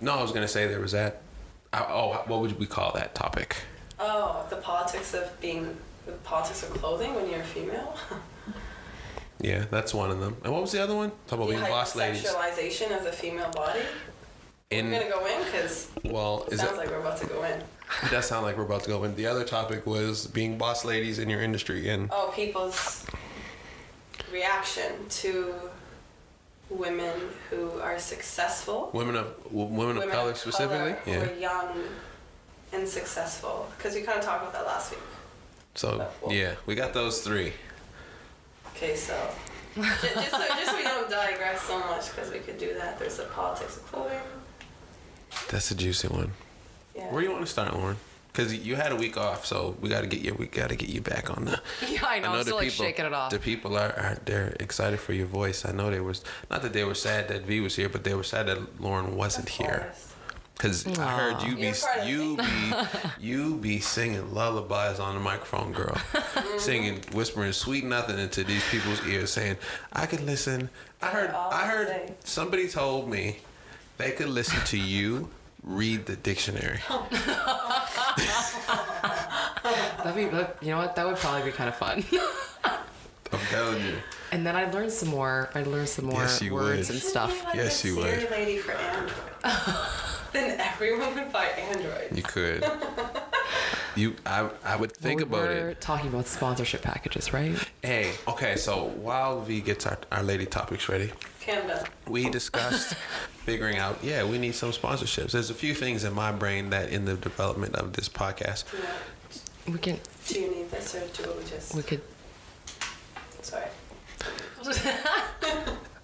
No, I was going to say there was that. What would we call that topic? Oh, the politics of clothing when you're a female. Yeah, that's one of them. And what was the other one? Talk about being boss ladies. Hypersexualization of the female body. We're gonna go in because it sounds like we're about to go in. It does sound like we're about to go in. The other topic was being boss ladies in your industry and people's reaction to women who are successful. Women of color specifically. Who are young and successful. Because we kind of talked about that last week. So we got those three. Okay, so just so we don't digress so much, because we could do that. There's the politics of clothing. That's a juicy one. Yeah. Where do you want to start, Lauren? Because you had a week off, so we got to get you back on the. Yeah, I know. I'm still shaking it off. The people they're excited for your voice. I know they was not that they were sad that V was here, but they were sad that Lauren wasn't here. Because I heard you be singing lullabies on the microphone, girl. Singing, whispering sweet nothing into these people's ears, saying, I could listen. I heard somebody told me they could listen to you read the dictionary. You know what? That would probably be kind of fun. I'm telling you. And then I'd learn some more. Yes, words and stuff. Like yes, you Siri would. lady for Android. Then everyone would buy Android. You could. I would think about it. We're talking about sponsorship packages, right? Hey, okay. So while V gets our lady topics ready, Canada. we discussed figuring out. Yeah, we need some sponsorships. There's a few things in my brain that in the development of this podcast. We can. Do you need this, or do we just? We could. Sorry.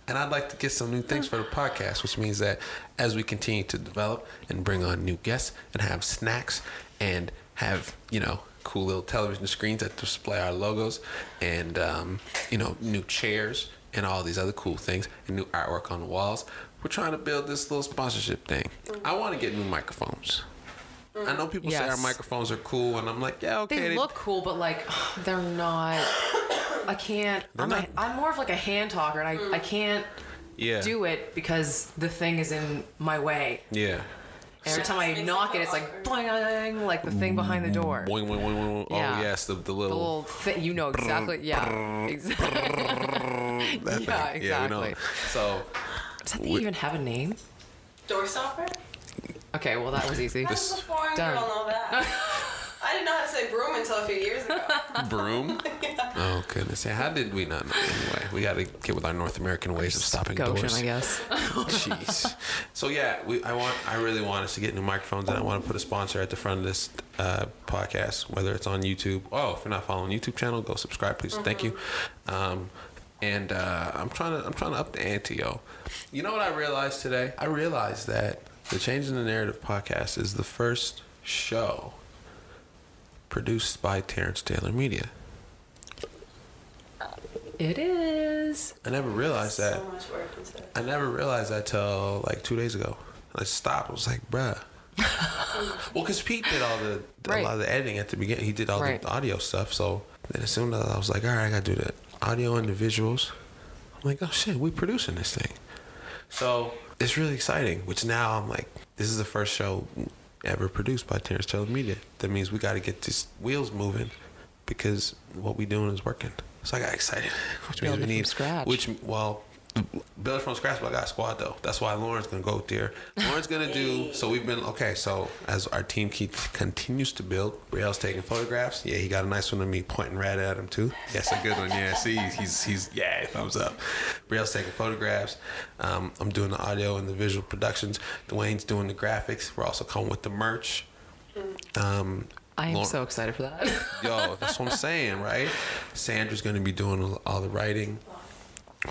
And I'd like to get some new things for the podcast, which means that as we continue to develop and bring on new guests and have snacks and have, cool little television screens that display our logos and, new chairs and all these other cool things and new artwork on the walls, we're trying to build this little sponsorship thing. I want to get new microphones. I know people say our microphones are cool, and I'm like, yeah, okay. They look cool, but they're not. I can't. I'm more of like a hand talker, and I can't do it because the thing is in my way. Yeah. Every time I knock it, it's like boing, like the thing behind the door. Boing, boing, boing, boing. Yeah. Oh yes, the little thing. You know exactly. Yeah. Exactly. Yeah, exactly. Yeah, we know. So does that thing even have a name? Doorstopper? Okay, well that was easy. How does a foreign Done. girl know that? I didn't know how to say broom until a few years ago. Broom? Yeah. Oh goodness! How did we not know? Anyway, we got to get with our North American ways of stopping doors. I guess. Jeez. So yeah, I really want us to get new microphones, and I want to put a sponsor at the front of this podcast, whether it's on YouTube. Oh, if you're not following the YouTube channel, go subscribe, please. Thank you. And I'm trying to up the ante, yo. You know what I realized today? I realized that the Changing the Narrative podcast is the first show produced by Terrence Taylor Media. It is. I never realized that. So much work into it. I never realized that till like 2 days ago. I stopped. I was like, bruh. Well, because Pete did a lot of the editing at the beginning. He did all the audio stuff. So then as soon as I was like, all right, I got to do the audio and the visuals. I'm like, oh shit, we producing this thing. So it's really exciting, which now I'm like, this is the first show ever produced by Terrence Taylor Media. That means we got to get these wheels moving because what we doing is working. So I got excited, which means we need from scratch. Build it from scratch, but I got a squad though. That's why Lauren's gonna go there. Lauren's gonna do. So we've been okay. So as our team continues to build, Brielle's taking photographs. Yeah, he got a nice one of me pointing right at him too. Yes, a good one. Yeah, see, he's thumbs up. Brielle's taking photographs. I'm doing the audio and the visual productions. DWANE's doing the graphics. We're also coming with the merch. I am so excited for that. Yo, that's what I'm saying, right? Sandra's gonna be doing all the writing.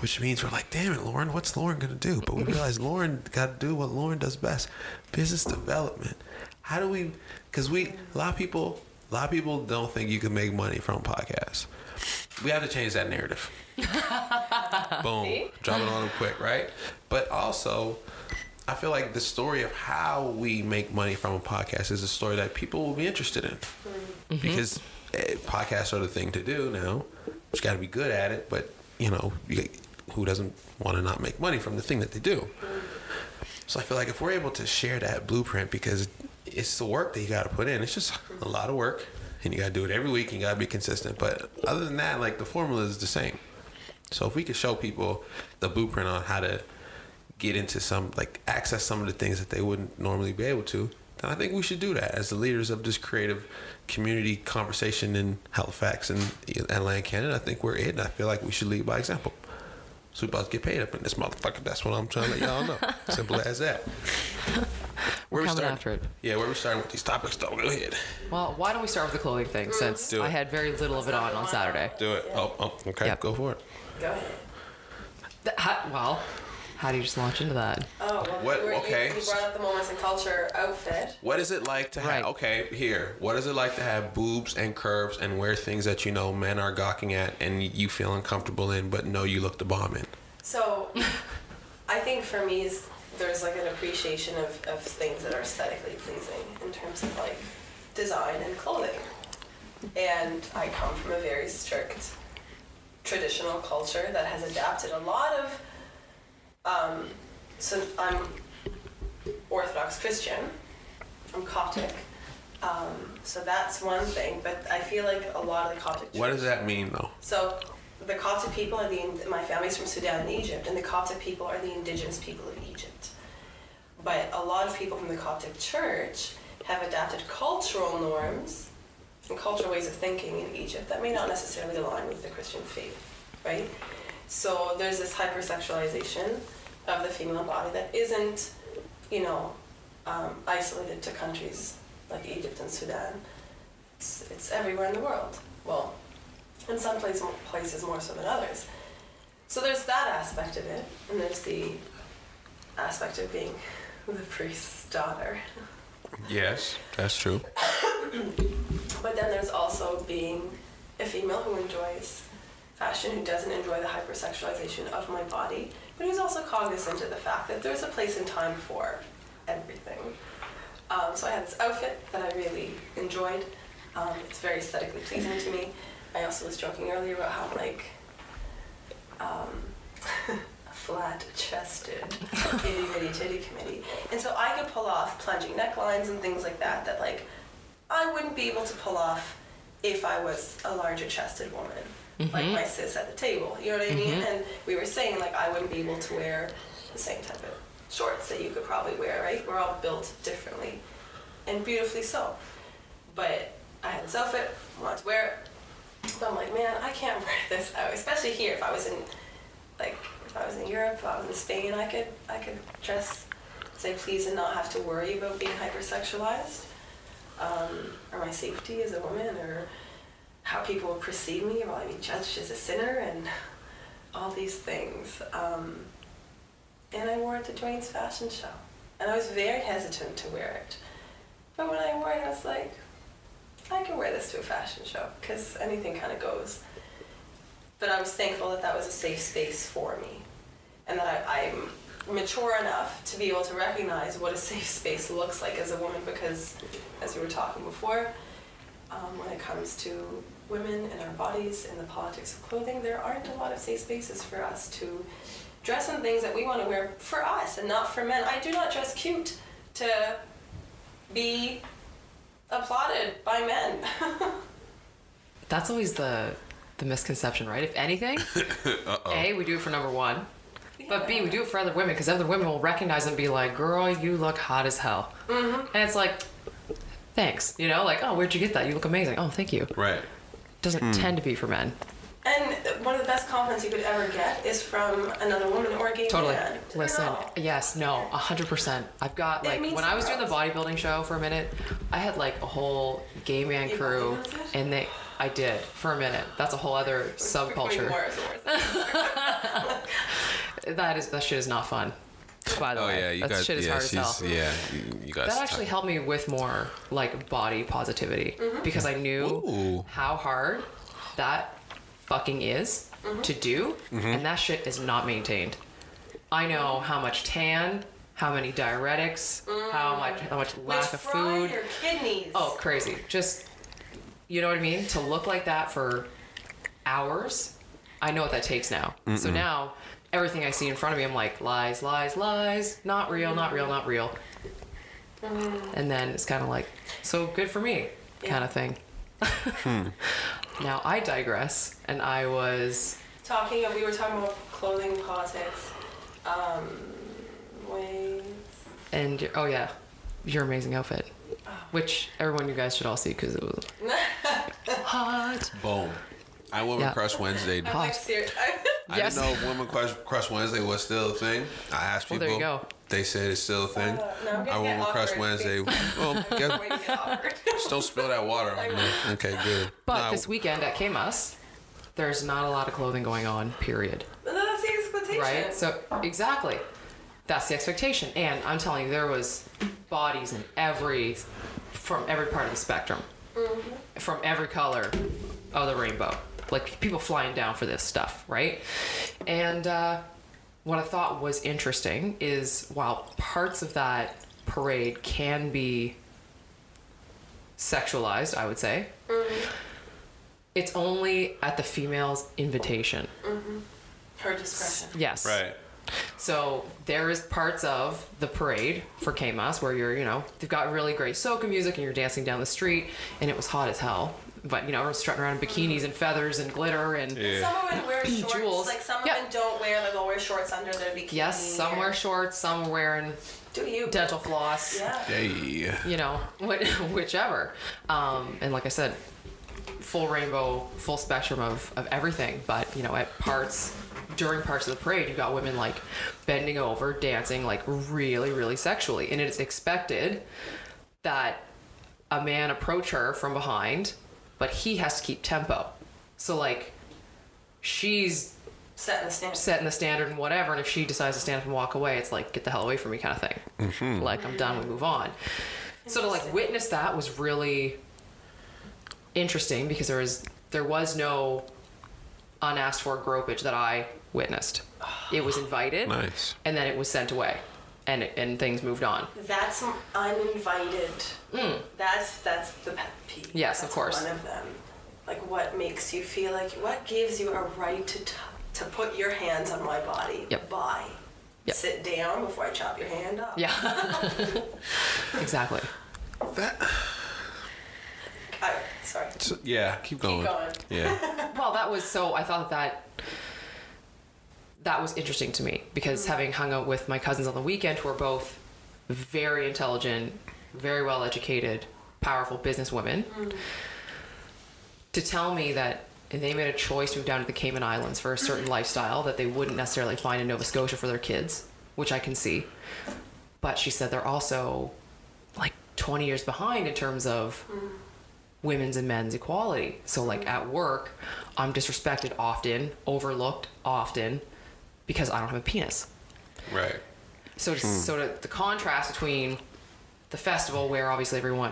Which means we're like, damn it, Lauren, what's Lauren going to do? But we realize Lauren got to do what Lauren does best, business development. How do we, because a lot of people don't think you can make money from podcasts. We have to change that narrative. Boom. See? Drop it on them quick, right? But also, I feel like the story of how we make money from a podcast is a story that people will be interested in. Mm-hmm. Because podcasts are the thing to do now. You got to be good at it, but who doesn't want to not make money from the thing that they do? So I feel like if we're able to share that blueprint, because it's the work that you got to put in. It's just a lot of work, and you got to do it every week, and you got to be consistent. But other than that, like the formula is the same. So if we could show people the blueprint on how to get into access some of the things that they wouldn't normally be able to, then I think we should do that as the leaders of this creative community conversation in Halifax and Atlantic Canada. I think we're it, and I feel like we should lead by example. So we about to get paid up in this motherfucker. That's what I'm trying to let y'all know. Simple as that. We're coming after it. Yeah, where we starting with these topics, though. Go ahead. Well, why don't we start with the clothing thing, since I had very little of it on Saturday. Do it. Oh, okay. Yep. Go for it. Go ahead. How do you just launch into that? Oh, well, okay. You brought up the Moments in Culture outfit. What is it like to have, what is it like to have boobs and curves and wear things that men are gawking at and you feel uncomfortable in, but know you look the bomb in? So, I think for me, there's like an appreciation of things that are aesthetically pleasing in terms of like design and clothing. And I come from a very strict traditional culture that has adapted a lot of, so I'm Orthodox Christian, I'm Coptic, so that's one thing, but I feel like a lot of the Coptic What does that mean, though? So the Coptic people are my family's from Sudan and Egypt, and the Coptic people are the indigenous people of Egypt. But a lot of people from the Coptic church have adapted cultural norms and cultural ways of thinking in Egypt that may not necessarily align with the Christian faith, right? So there's this hypersexualization of the female body that isn't, isolated to countries like Egypt and Sudan. It's everywhere in the world. Well, in some places more so than others. So there's that aspect of it, and there's the aspect of being the priest's daughter. Yes, that's true. But then there's also being a female who enjoys fashion, who doesn't enjoy the hypersexualization of my body, but who's also cognizant of the fact that there's a place and time for everything. So I had this outfit that I really enjoyed. It's very aesthetically pleasing to me. I also was joking earlier about how flat-chested, itty-bitty titty committee. And so I could pull off plunging necklines and things like that I wouldn't be able to pull off if I was a larger-chested woman, like my sis at the table, you know what I mean? And we were saying, I wouldn't be able to wear the same type of shorts that you could probably wear, right? We're all built differently, and beautifully so. But I had this outfit, wanted to wear it, but I'm like, man, I can't wear this out, especially here. If I was in Europe, if I was in Spain, I could dress, say please, and not have to worry about being hypersexualized, or my safety as a woman, or how people will perceive me, or will I be judged as a sinner, and all these things. And I wore it to DWANE's fashion show, and I was very hesitant to wear it. But when I wore it, I was like, I can wear this to a fashion show, because anything kind of goes. But I was thankful that was a safe space for me, and that I'm mature enough to be able to recognize what a safe space looks like as a woman, because, as we were talking before, when it comes to women and our bodies and the politics of clothing, there aren't a lot of safe spaces for us to dress in things that we want to wear for us and not for men. I do not dress cute to be applauded by men. That's always the misconception, right? If anything, A, we do it for number one, but B, we do it for other women, because other women will recognize and be like, girl, you look hot as hell. And it's like, thanks. Oh, where'd you get that? You look amazing. Oh, thank you. Right. Doesn't tend to be for men. And one of the best compliments you could ever get is from another woman or a gay man. Listen, yes, no, 100%. I've got, when I was doing the bodybuilding show for a minute, I had, a whole gay man crew, and I did, for a minute. That's a whole other subculture. That shit is not fun, by the way. That shit is hard as hell. Yeah, you guys. That actually helped me with more, body positivity, because I knew how hard that fucking is to do, and that shit is not maintained. I know how much tan, how many diuretics, how much lack of food. Your kidneys. Oh, crazy. Just, you know what I mean? To look like that for hours, I know what that takes now. So now, everything I see in front of me, I'm like, lies, lies, lies, not real, not real, not real. And then it's kind of like, so good for me, kind of thing. Now I digress, and I was we were talking about clothing politics, ways. And your amazing outfit, which you guys should all see, because it was hot. Boom. I Woman Crush Wednesday. I'm serious. I didn't know Woman Crush Wednesday was still a thing. I asked people. There you go. They said it's still a thing. I Woman Crush Wednesday. Well, just don't spill that water on me. Okay, good. But this weekend at K-Mus, there's not a lot of clothing going on, period. That's the expectation. Right? So, exactly. That's the expectation. And I'm telling you, there was bodies from every part of the spectrum. From every color of the rainbow. People flying down for this stuff, right? And what I thought was interesting is while parts of that parade can be sexualized, I would say, it's only at the female's invitation. Her discretion. Yes. Right. So there is parts of the parade for KMAS where you're, they've got really great soca music and you're dancing down the street and it was hot as hell. But, we're strutting around in bikinis and feathers and glitter and Some women wear shorts. jewels. Like some women don't wear, like they'll wear shorts under their bikini. Yes, some wear shorts, some are wearing dental floss. Yeah. Hey. Whichever. And like I said, full rainbow, full spectrum of everything. But, during parts of the parade, you've got women like bending over, dancing like really, really sexually. And it's expected that a man approach her from behind, but he has to keep tempo. So like she's setting the standard and whatever. And if she decides to stand up and walk away, it's like, get the hell away from me kind of thing. Like, I'm done, we move on. So to like witness that was really interesting because there was no unasked for gropage that I witnessed. It was invited, Nice. and then it was sent away, and things moved on. That's uninvited. That's the pet peeve. Yes, That's of course. One of them. Like, what makes you feel like? What gives you a right to put your hands on my body? Yep. Bye. Yep. Sit down before I chop your hand off. Yeah. Exactly. Sorry. So, yeah, keep going. Keep going. Yeah. Well, I thought that was interesting to me because having hung out with my cousins on the weekend who are both very intelligent, very well educated, powerful businesswomen, to tell me that they made a choice to move down to the Cayman Islands for a certain lifestyle that they wouldn't necessarily find in Nova Scotia for their kids, which I can see. But she said they're also like 20 years behind in terms of women's and men's equality. So like at work, I'm disrespected often, overlooked often, because I don't have a penis. Right. So the contrast between the festival, where obviously everyone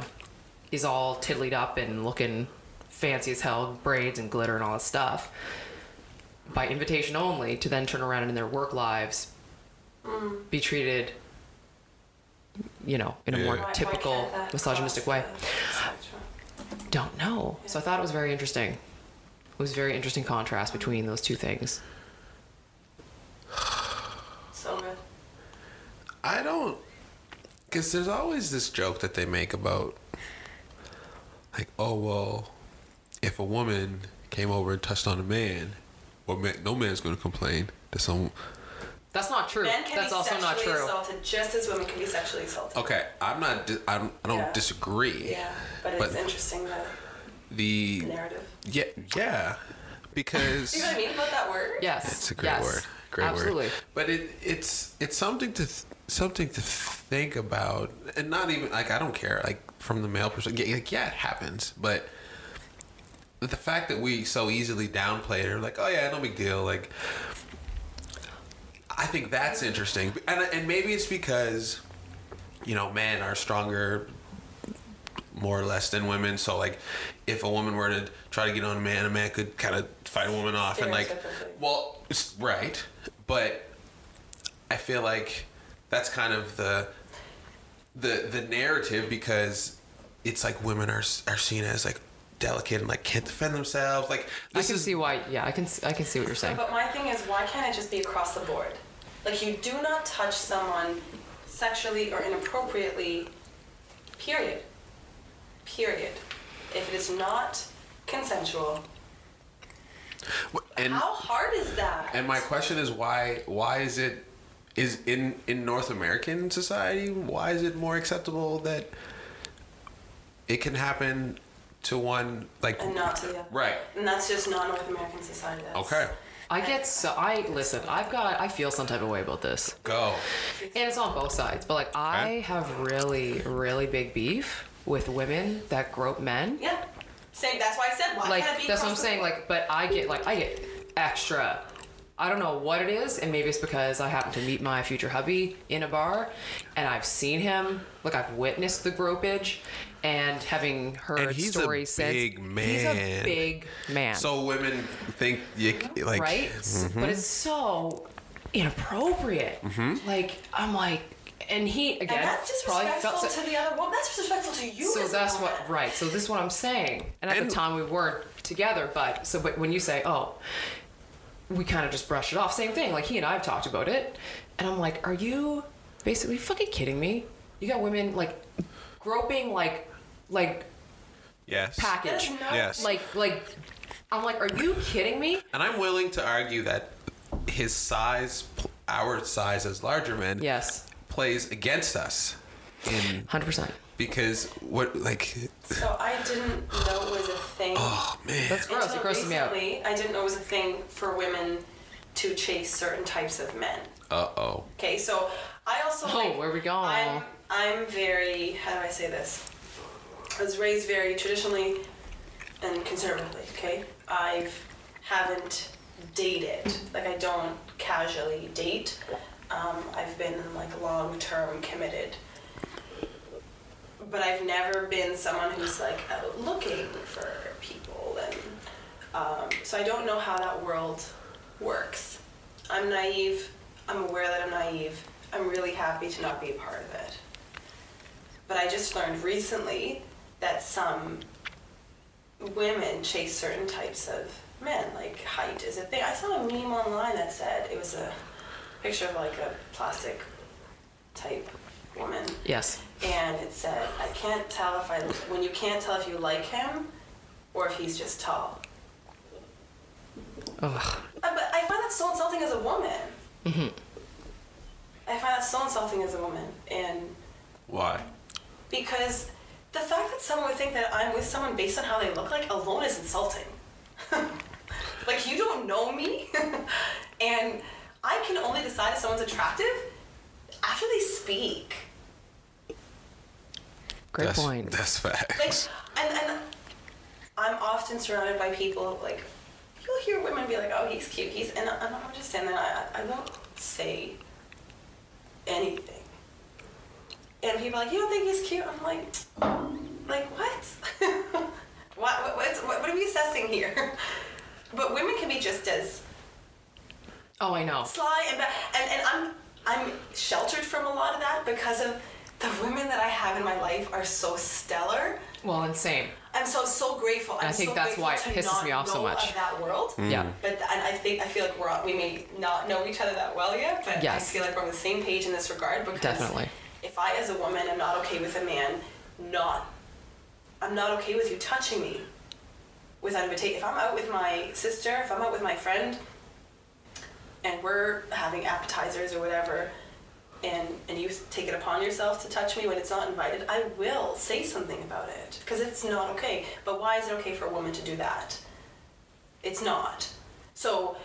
is all tiddlied up and looking fancy as hell, braids and glitter and all that stuff, by invitation only, to then turn around and in their work lives be treated, in a more typical misogynistic way. Don't know. So I thought it was very interesting. It was a very interesting contrast between those two things. So good. I don't, because there's always this joke that they make about, like, oh, well, if a woman came over and touched on a man, no man's going to complain to some. That's not true. Men can That's be also not sexually true. assaulted just as women can be sexually assaulted. Okay, I don't disagree. Yeah, but it's interesting that the narrative. Yeah, because You know what I mean about that word? Yes. it's a great word. Great Absolutely. word. But it's something to think about, and not even like, I don't care, like, from the male perspective. Yeah, it happens, but the fact that we so easily downplay it, or like, oh yeah, no big deal, like, I think that's interesting. And maybe it's because, men are stronger more or less than women. So like, if a woman were to try to get on a man could kind of fight a woman off, and like, well, it's right. But I feel like that's kind of the narrative, because it's like women are seen as like delicate and like can't defend themselves. Like, I can see why. Yeah, I can see what you're saying. But my thing is, why can't it just be across the board? Like, you do not touch someone sexually or inappropriately, period. If it is not consensual, and how hard is that? And my question is, why is in North American society, why is it more acceptable that it can happen to one, like, and not to the other? Right. And that's just not North American society. Okay. I feel some type of way about this. Go. And it's on both sides, but like, I have really, really big beef with women that grope men. Yeah. Same. That's why I said, why Like, can't it be that's what I'm across the saying. board? Like, but I get extra. I don't know what it is, and maybe it's because I happen to meet my future hubby in a bar, and I've seen him. Like, I've witnessed the gropage, and having heard And he's stories a big since. man. He's a big man. So women think you like, right? Mm-hmm. But it's so. inappropriate. Like, I'm like, and he, again, and that's disrespectful to the other woman. That's disrespectful to you. So as that's a woman. right. So this is what I'm saying. And at the time we weren't together, but when you say, oh, we kind of just brush it off, same thing. Like, he and I have talked about it, and I'm like, are you basically fucking kidding me? You got women like groping like Yes. package. Yes. Like I'm like, are you kidding me? And I'm willing to argue that his size, our size as larger men, Yes. plays against us. 100%. Because what, like... So I didn't know it was a thing. Oh, man. That's gross. Until It grosses me out. recently, I didn't know it was a thing for women to chase certain types of men. Uh-oh. Okay, so I also where we going? I'm very, how do I say this? I was raised very traditionally and conservatively, okay? I haven't dated. Like, I don't casually date. I've been, like, long-term committed. But I've never been someone who's, like, out looking for people. And so I don't know how that world works. I'm naive. I'm aware that I'm naive. I'm really happy to not be a part of it. But I just learned recently that some women chase certain types of men, like height is a thing. I saw a meme online that said, it was a picture of like a plastic type woman. Yes. And it said, I can't tell when you can't tell if you like him or if he's just tall. Ugh. But I find that so insulting as a woman. Mm-hmm. I find that so insulting as a woman. And Why? because the fact that someone would think that I'm with someone based on how they look like alone is insulting. Like, you don't know me, and I can only decide if someone's attractive after they speak. Great point. That's facts. Like, and I'm often surrounded by people, like, you'll hear women be like, oh, he's cute, and I'm just standing there, I won't say anything. And people are like, you don't think he's cute? I'm like what? What are we assessing here? But women can be just as Oh, I know. sly and bad. And I'm sheltered from a lot of that because of the women that I have in my life are so stellar. Well, and same. I'm so grateful. I think so that's why it grateful to pisses me not off so know much. of that world. Yeah. But I feel like we may not know each other that well yet, but Yes. I feel like we're on the same page in this regard because Definitely. if I, as a woman, am not okay with a man, I'm not okay with you touching me with invitation. If I'm out with my sister, if I'm out with my friend, and we're having appetizers or whatever, and you take it upon yourself to touch me when it's not invited, I will say something about it because it's not okay. But why is it okay for a woman to do that? It's not. So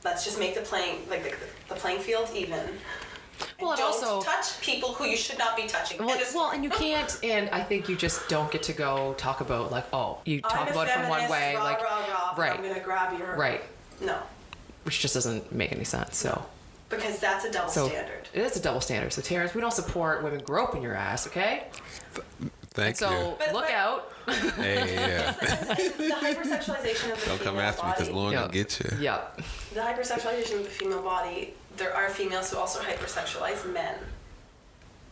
let's just make the playing field even. Well, and don't also touch people who you should not be touching. Well, and you can't, and I think you just don't get to go talk about like, oh, you talk about it from one way, rah, like, rah, rah, right, I'm gonna grab your right, No, which just doesn't make any sense. So, because that's a double standard. it is a double standard. So, Terrence, we don't support women groping your ass, okay? Thank So you. look out. Hey, yeah. The hypersexualization of the Don't come female after me because body. Lauren Yeah. will get you. Yep. The hypersexualization of the female body, there are females who also hypersexualize men.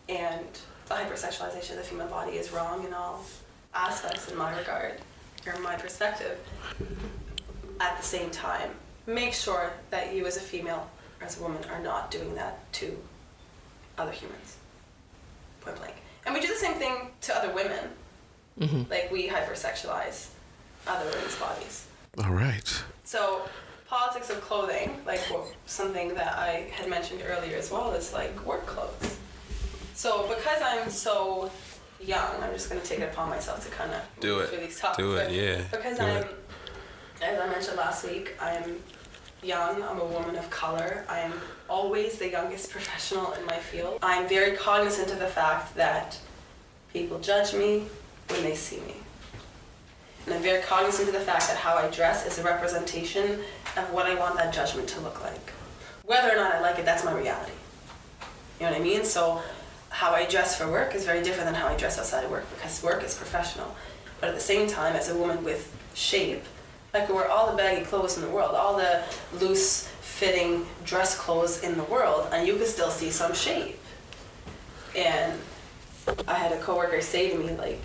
And the hypersexualization of the female body is wrong in all aspects in my regard, or my perspective. At the same time, make sure that you as a female or as a woman are not doing that to other humans. Point blank. And we do the same thing to other women. Mm-hmm. Like, we hypersexualize other women's bodies. All right. So, politics of clothing, like something that I had mentioned earlier as well, is like work clothes. So, because I'm so young, I'm just going to take it upon myself to kind of move through these topics. Do it, yeah. Because Do I'm, it. as I mentioned last week, I'm young, I'm a woman of color, I'm always the youngest professional in my field. I'm very cognizant of the fact that people judge me when they see me. And I'm very cognizant of the fact that how I dress is a representation of what I want that judgment to look like. Whether or not I like it, that's my reality. You know what I mean? So how I dress for work is very different than how I dress outside of work because work is professional. But at the same time, as a woman with shape, I could wear all the baggy clothes in the world, all the loose fitting dress clothes in the world, and you could still see some shape. And I had a coworker say to me, like,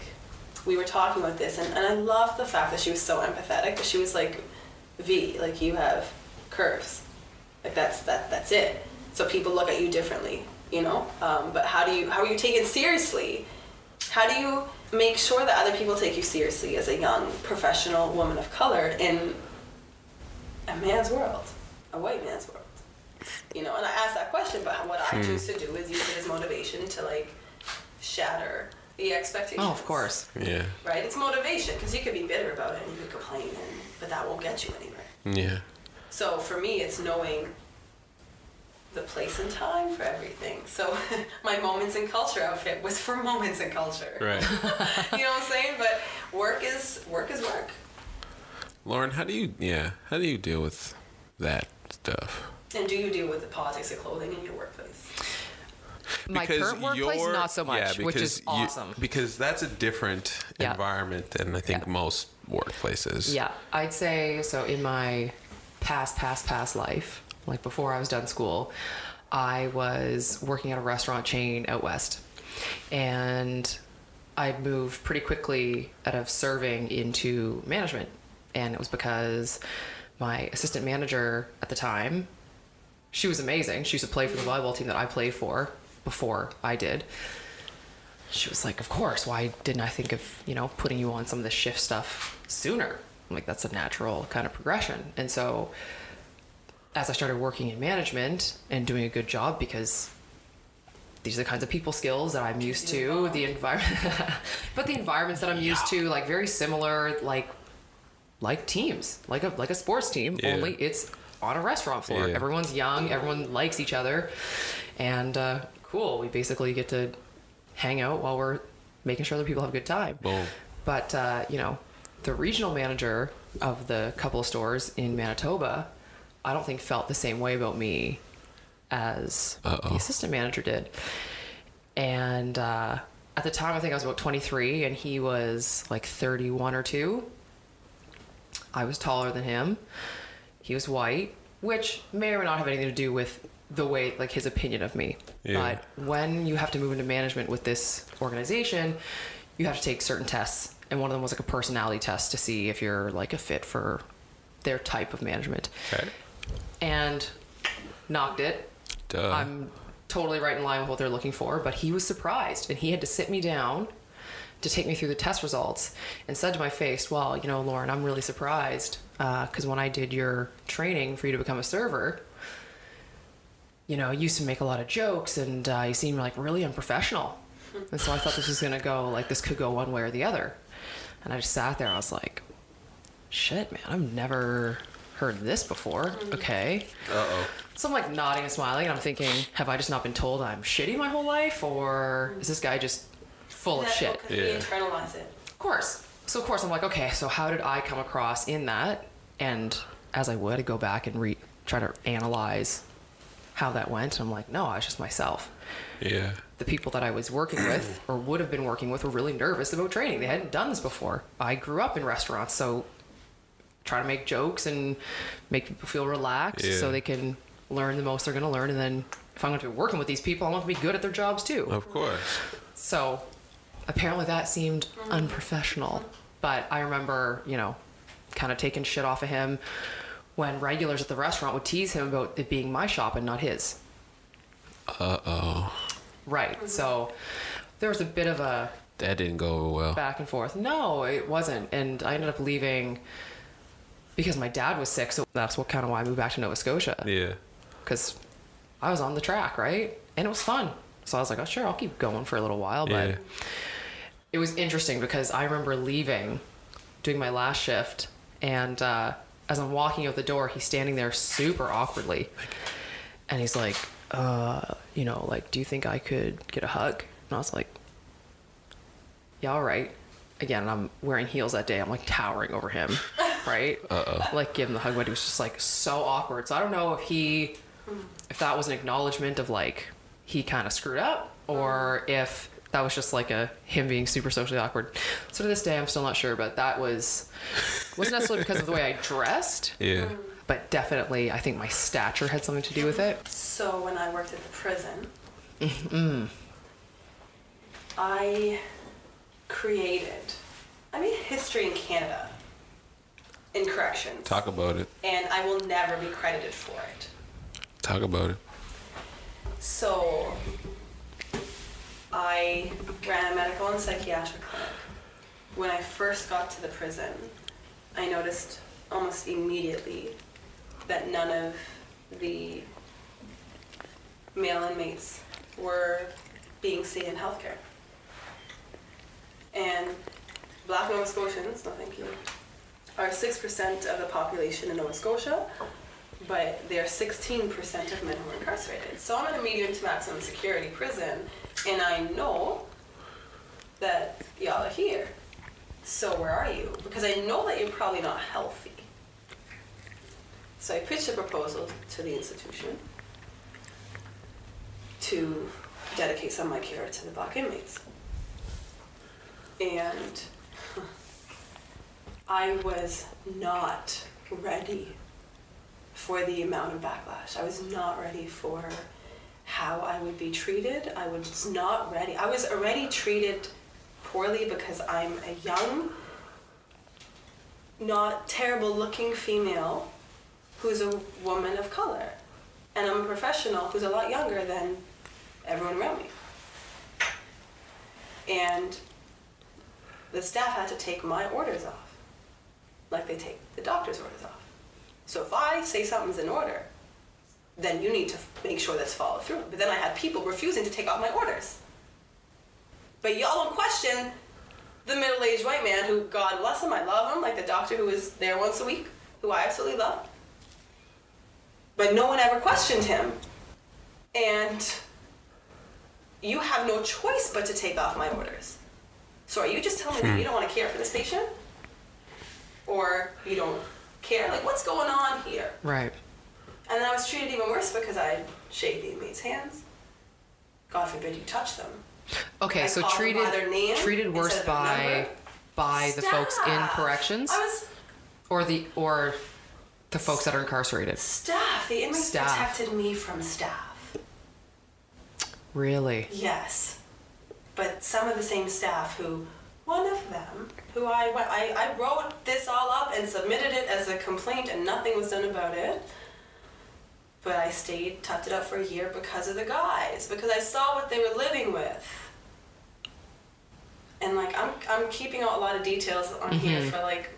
we were talking about this, and I loved the fact that she was so empathetic, but she was like, V, like, you have curves. Like, that's it. So people look at you differently, you know? But how are you taken seriously? How do you make sure that other people take you seriously as a young professional woman of color in a man's world, a white man's world? You know, and I asked that question, but what I choose to do is use it as motivation to, like, shatter the expectations. Oh, of course. Yeah. Right? It's motivation, because you could be bitter about it and you could complain, but that won't get you anywhere. Yeah. So for me, it's knowing the place and time for everything. So my Moments in Culture outfit was for Moments in Culture. Right. You know what I'm saying? But work is work. Lauren, how do you deal with that stuff? And do you deal with the politics of clothing in your workplace? My current workplace, not so much, which is awesome. Because that's a different environment than I think most workplaces. Yeah, I'd say so. In my past life, like before I was done school, I was working at a restaurant chain out west, and I moved pretty quickly out of serving into management, and it was because my assistant manager at the time, she was amazing. She used to play for the volleyball team that I played for before I did. She was like, of course, why didn't I think of, putting you on some of the shift stuff sooner? I'm like, that's a natural kind of progression. And so as I started working in management and doing a good job, because these are the kinds of people skills that I'm used to, the environment, but the environments that I'm used to, like very similar, like teams, like a sports team, only it's on a restaurant floor. Yeah. Everyone's young, everyone likes each other, and cool. We basically get to hang out while we're making sure that people have a good time. Boom. But the regional manager of the couple of stores in Manitoba, I don't think felt the same way about me as the assistant manager did. And at the time, I think I was about 23, and he was like 31 or 2. I was taller than him. He was white, which may or may not have anything to do with the way, like, his opinion of me. Yeah. But when you have to move into management with this organization, you have to take certain tests. And one of them was like a personality test to see if you're like a fit for their type of management. Okay. And knocked it. Duh. I'm totally right in line with what they're looking for, but he was surprised, and he had to sit me down to take me through the test results and said to my face, well, Lauren, I'm really surprised because when I did your training for you to become a server, you used to make a lot of jokes, and you seem like really unprofessional. And so I thought this was going to go, like, this could go one way or the other. And I just sat there, I was like, shit, man, I've never heard this before. Okay. So I'm like nodding and smiling, and I'm thinking, have I just not been told I'm shitty my whole life, or is this guy just full of shit? Because we internalize it. Of course. So of course I'm like, okay, so how did I come across in that? And as I would, I'd go back and try to analyze how that went. And I'm like, no, I was just myself. Yeah. The people that I was working with or would have been working with were really nervous about training. They hadn't done this before. I grew up in restaurants, so try to make jokes and make people feel relaxed so they can learn the most they're going to learn. And then if I'm going to be working with these people, I want them to be good at their jobs too. Of course. So apparently that seemed unprofessional. But I remember, kind of taking shit off of him when regulars at the restaurant would tease him about it being my shop and not his. Right. So there was a bit of a... That didn't go well. Back and forth. No, it wasn't. And I ended up leaving because my dad was sick. So that's why I moved back to Nova Scotia. Yeah. Because I was on the track, right? And it was fun. So I was like, oh, sure, I'll keep going for a little while. But it was interesting because I remember leaving, doing my last shift, and as I'm walking out the door, he's standing there super awkwardly. And he's like, do you think I could get a hug? And I was like, yeah, all right. Again, I'm wearing heels that day. I'm like towering over him, right? Like give him the hug, but he was just like so awkward. So I don't know if that was an acknowledgement of like he kind of screwed up, or if that was just like him being super socially awkward. So to this day, I'm still not sure, but that wasn't necessarily because of the way I dressed. Yeah. But definitely, I think my stature had something to do with it. So when I worked at the prison, I created, history in Canada in corrections. Talk about it. And I will never be credited for it. Talk about it. So I ran a medical and psychiatric clinic. When I first got to the prison, I noticed almost immediately that none of the male inmates were being seen in healthcare. And Black Nova Scotians, no thank you, are 6% of the population in Nova Scotia, but they're 16% of men who are incarcerated. So I'm in a medium to maximum security prison, and I know that y'all are here. So where are you? Because I know that you're probably not healthy. So I pitched a proposal to the institution to dedicate some of my care to the Black inmates. And I was not ready for the amount of backlash. I was not ready for how I would be treated. I was not ready. I was already treated poorly because I'm a young, not terrible looking female who's a woman of color. And I'm a professional who's a lot younger than everyone around me. And the staff had to take my orders off, like they take the doctor's orders off. So if I say something's in order, then you need to make sure that's followed through. But then I had people refusing to take off my orders. But y'all don't question the middle-aged white man who, God bless him, I love him, like the doctor who was there once a week, who I absolutely love. But no one ever questioned him. And you have no choice but to take off my orders. So are you just telling me you don't want to care for this patient? Or you don't care? Like, what's going on here? Right. And then I was treated even worse because I shaved the inmates' hands. God forbid you touch them. Okay, so treated worse by the folks in corrections, or the folks that are incarcerated. Staff. The inmates protected me from staff. Really? Yes, but some of the same staff who, one of them, who I wrote this all up and submitted it as a complaint, and nothing was done about it. But I stayed, toughed it up for a year because of the guys, because I saw what they were living with. And like, I'm keeping out a lot of details on here for like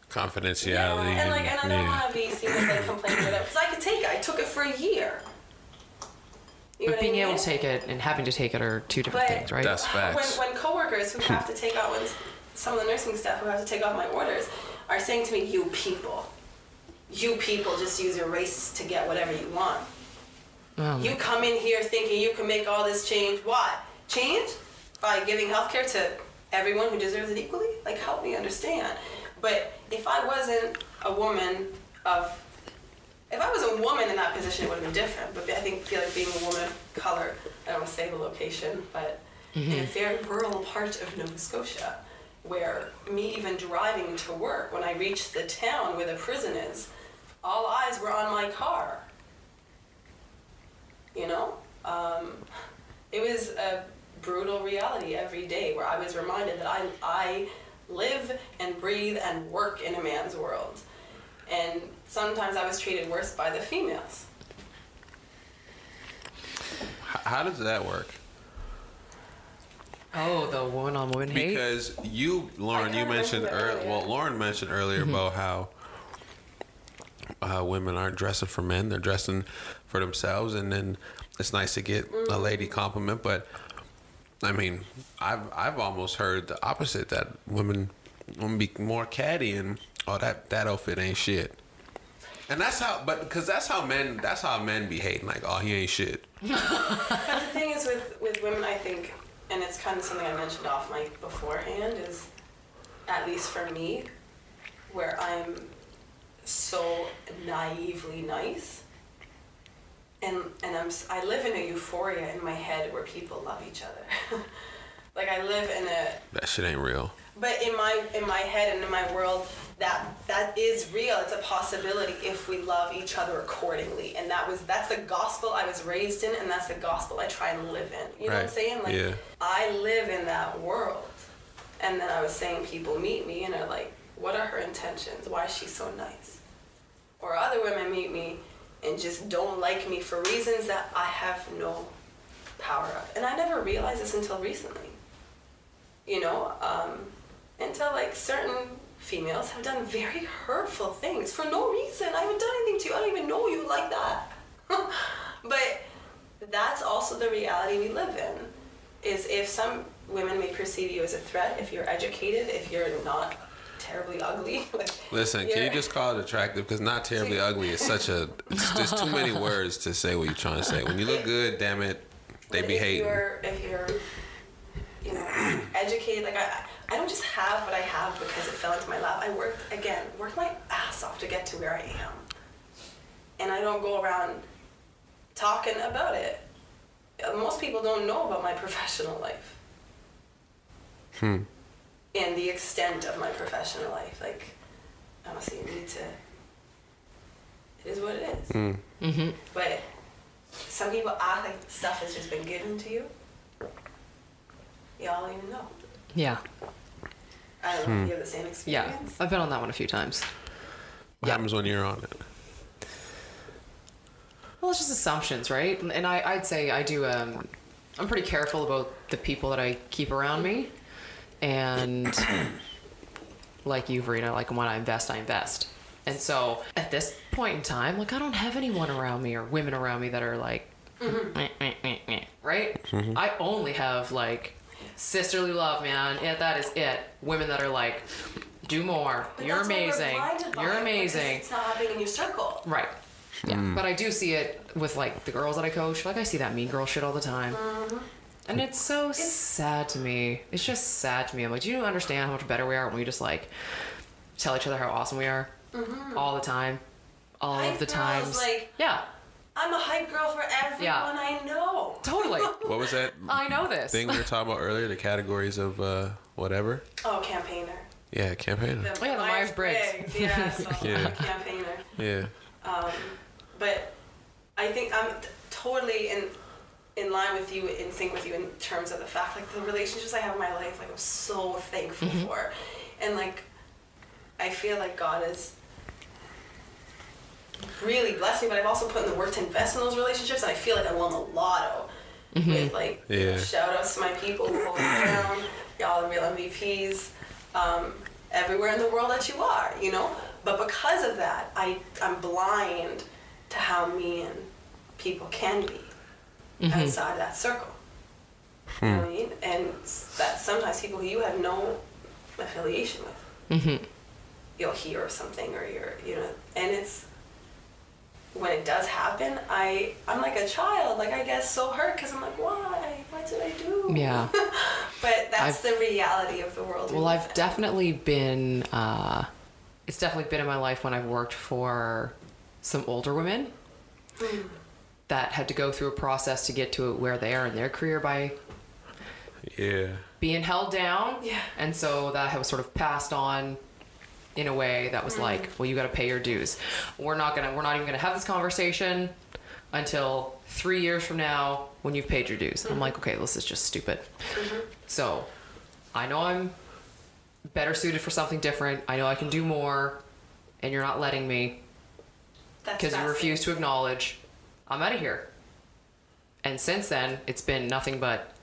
confidentiality. Yeah, and I don't want to be seen as like complaining about it, because I could take it. I took it for a year. But being able to take it and having to take it are two different things, right? That's facts. When coworkers who have to take out, some of the nursing staff who have to take off my orders are saying to me, you people just use your race to get whatever you want. You come in here thinking you can make all this change. Why? Change? By giving healthcare to everyone who deserves it equally? Like, help me understand. But if I wasn't a woman if I was a woman in that position, it would have been different. But I feel like being a woman of color, I don't want to say the location, but in a very rural part of Nova Scotia, where me even driving to work, when I reached the town where the prison is, all eyes were on my car. You know? It was a brutal reality every day where I was reminded that I live and breathe and work in a man's world. And sometimes I was treated worse by the females. How does that work? Oh, the woman-on-woman hate? Because Lauren mentioned earlier about how women aren't dressing for men, they're dressing for themselves, and then it's nice to get a lady compliment, but I mean, I've almost heard the opposite, that women be more catty and that outfit ain't shit. And that's how men be hating, like, oh, he ain't shit. But the thing is with women, I think, and it's kind of something I mentioned off mic beforehand, is, at least for me, where I'm so naively nice, and I live in a euphoria in my head where people love each other. Like, I live in a... That shit ain't real. But in my head and in my world, that is real. It's a possibility if we love each other accordingly. And that's the gospel I was raised in, and that's the gospel I try and live in. You know what I'm saying? Like, I live in that world. And then I was saying people meet me and are like, what are her intentions? Why is she so nice? Or other women meet me and just don't like me for reasons that I have no power of. And I never realized this until recently. You know, until like certain females have done very hurtful things for no reason. I haven't done anything to you. I don't even know you like that. But that's also the reality we live in, is if some women may perceive you as a threat, if you're educated, if you're not terribly ugly. Like, listen, can you just call it attractive? Because not terribly ugly is such a... There's too many words to say what you're trying to say. When you look good, damn it, they be hating. If you're, you know, educated, like I don't just have what I have because it fell into my lap. I worked my ass off to get to where I am. And I don't go around talking about it. Most people don't know about my professional life. And the extent of my professional life. Like, honestly, you need to... It is what it is. But some people act like stuff has just been given to you. Y'all don't even know. Yeah. I don't know if you have the same experience. Yeah, I've been on that one a few times. What happens when you're on it? Well, it's just assumptions, right? And I'd say I do, I'm pretty careful about the people that I keep around me. And like you, Verena, like when I invest. And so at this point in time, like I don't have anyone around me or women around me that are like, right? I only have like sisterly love, man. Yeah, that is it. Women that are like, do more. But You're amazing. You're amazing. It's not happening in your circle. Right. Yeah. But I do see it with like the girls that I coach. Like I see that mean girl shit all the time. And it's so sad to me. It's just sad to me. I'm like, do you understand how much better we are when we just like tell each other how awesome we are all the time, all of the times? Like, yeah. I'm a hype girl for everyone I know. Totally. What was that? I know this thing we were talking about earlier. The categories of whatever. Oh, campaigner. Yeah, campaigner. The Myers-Briggs. Yeah, so campaigner. Yeah. But I think I'm totally in line with you, in sync with you in terms of the fact, like the relationships I have in my life, like I'm so thankful for. And like, I feel like God has really blessed me, but I've also put in the work to invest in those relationships, and I feel like I won the lotto with like, shout outs to my people who hold it down, y'all are real MVPs, everywhere in the world that you are, you know? But because of that, I'm blind to how mean people can be outside that circle. You know what I mean? And that sometimes people who you have no affiliation with, you'll hear something or you know, and it's, when it does happen, I'm like a child, like I get so hurt because I'm like, why? What did I do? Yeah. But that's the reality of the world. Well, I've definitely been, it's definitely been in my life when I've worked for some older women that had to go through a process to get to where they are in their career by being held down. Yeah. And so that was sort of passed on in a way that was like, well, you got to pay your dues. We're not even going to have this conversation until 3 years from now when you've paid your dues. And I'm like, okay, this is just stupid. So I know I'm better suited for something different. I know I can do more, and you're not letting me because you refuse to acknowledge. I'm out of here. And since then, it's been nothing but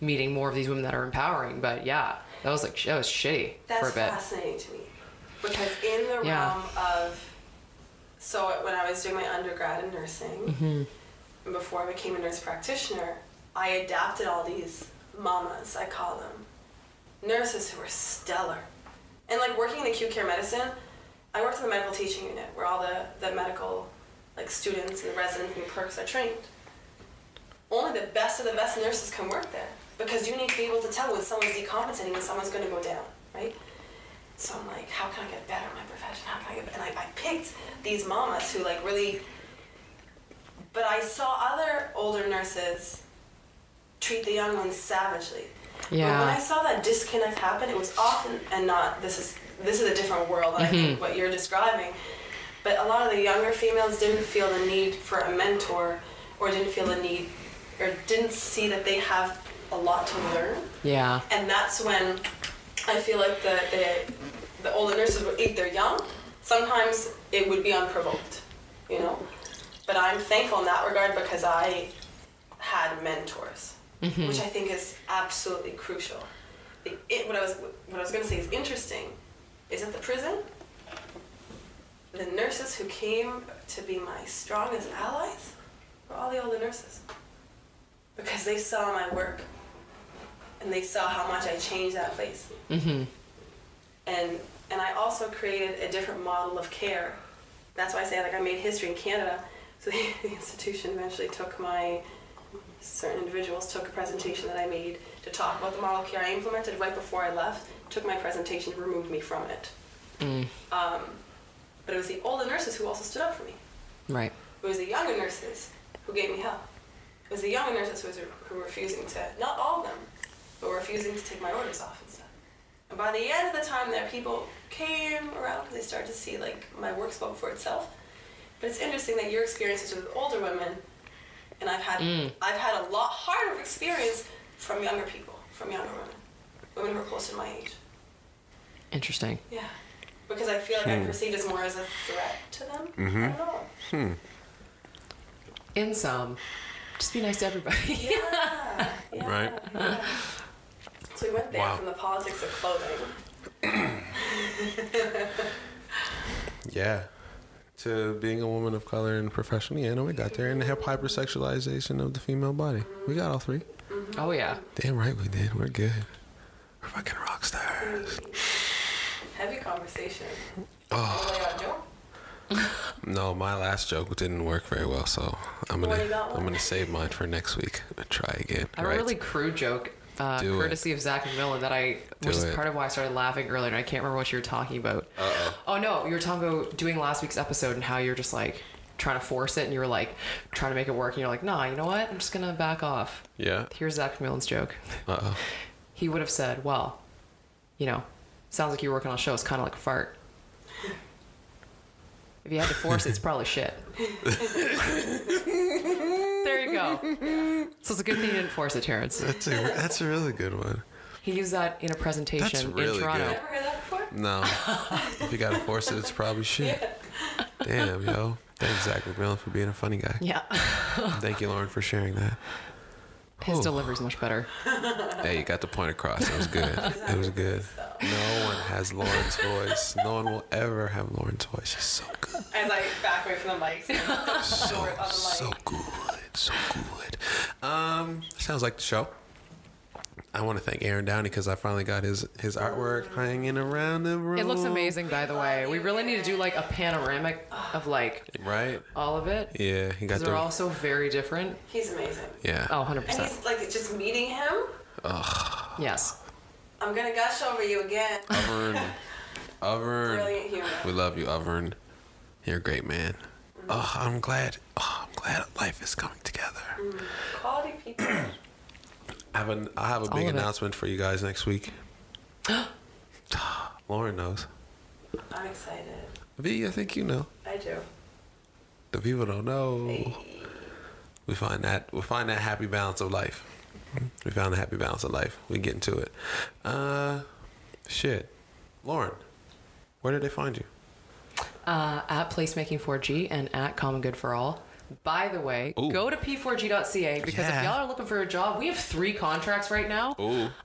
meeting more of these women that are empowering. But yeah, that was shitty for a bit. That's fascinating to me. Because in the realm of, so when I was doing my undergrad in nursing, and before I became a nurse practitioner, I adapted all these mamas, I call them, nurses who were stellar. And like working in acute care medicine, I worked in the medical teaching unit where all the medical like students and the residents and the clerks are trained. Only the best of the best nurses can work there because you need to be able to tell when someone's decompensating, when someone's going to go down, right? So I'm like, how can I get better in my profession? How can I get better? And I picked these mamas who like really, but I saw other older nurses treat the young ones savagely. Yeah. But when I saw that disconnect happen, it was often, and not, this is this is a different world than I think what you're describing. But a lot of the younger females didn't feel the need for a mentor, or didn't feel the need, or didn't see that they have a lot to learn. Yeah. And that's when I feel like the older nurses, if they're young, sometimes it would be unprovoked, you know. But I'm thankful in that regard because I had mentors, which I think is absolutely crucial. What I was going to say is interesting is at the prison, the nurses who came to be my strongest allies were all the older nurses, because they saw my work and they saw how much I changed that place. And I also created a different model of care. That's why I say, like, I made history in Canada. So the institution eventually certain individuals took a presentation that I made to talk about the model of care I implemented right before I left, took my presentation and removed me from it. But it was the older nurses who also stood up for me. Right. It was the younger nurses who gave me help. It was the younger nurses who were refusing to, not all of them, but were refusing to take my orders off and stuff. And by the end of the time there, people came around because they started to see, like, my work spoke for itself. But it's interesting that your experiences with older women, and I've had a lot harder experience from younger people, from younger women who are close to my age. Interesting. Yeah, because I feel like I'm perceived as more as a threat to them. I don't know. In some, just be nice to everybody. Yeah. Right. Yeah. So we went there from the politics of clothing. Yeah. To being a woman of color and professional. Yeah, no, we got there. And the hypersexualization of the female body. We got all three. Oh, yeah. Damn right we did. We're good. We're fucking rock stars. Heavy conversation. Oh. Joke? No, my last joke didn't work very well, so I'm gonna save mine for next week. Try again. I have a really crude joke, courtesy of Zach McMillan, which is part of why I started laughing earlier, and I can't remember what you were talking about. Oh no, you were talking about doing last week's episode and how you're just like trying to force it, and you were like trying to make it work, and you're like, nah, you know what? I'm just gonna back off. Yeah. Here's Zach McMillan's joke. He would have said, well, you know, sounds like you're working on a show. It's kind of like a fart. If you had to force it, it's probably shit. There you go. So it's a good thing you didn't force it, Terrence. That's a really good one. He used that in a presentation really in Toronto. good. Never heard that before? No. If you gotta force it, it's probably shit. Yeah. Damn, yo. Thanks, Zach McMillan, for being a funny guy. Yeah. Thank you, Lauren, for sharing that. His delivery's much better. Hey, you got the point across. It was good. It was good. No one has Lauren's voice. No one will ever have Lauren's voice. She's so good. As I back away from the mic. So good. So good. Sounds like the show. I want to thank Aaron Downey because I finally got his artwork hanging around the room. It looks amazing, by the way. We really need to do like a panoramic of like all of it. Yeah, he got. They're all so very different. He's amazing. Yeah. Oh, 100%. And he's like just meeting him. Yes. I'm gonna gush over you again. AVRN. Brilliant humor. We love you, AVRN. You're a great man. I'm glad life is coming together. Quality people. I have a big announcement for you guys next week. Lauren knows. I'm excited. V, I think you know. I do. The people don't know. Hey. We find that happy balance of life. We found the happy balance of life. We get into it. Lauren, where did they find you? At Placemaking4G and at Common Good for All. By the way, go to p4g.ca because if y'all are looking for a job, we have 3 contracts right now.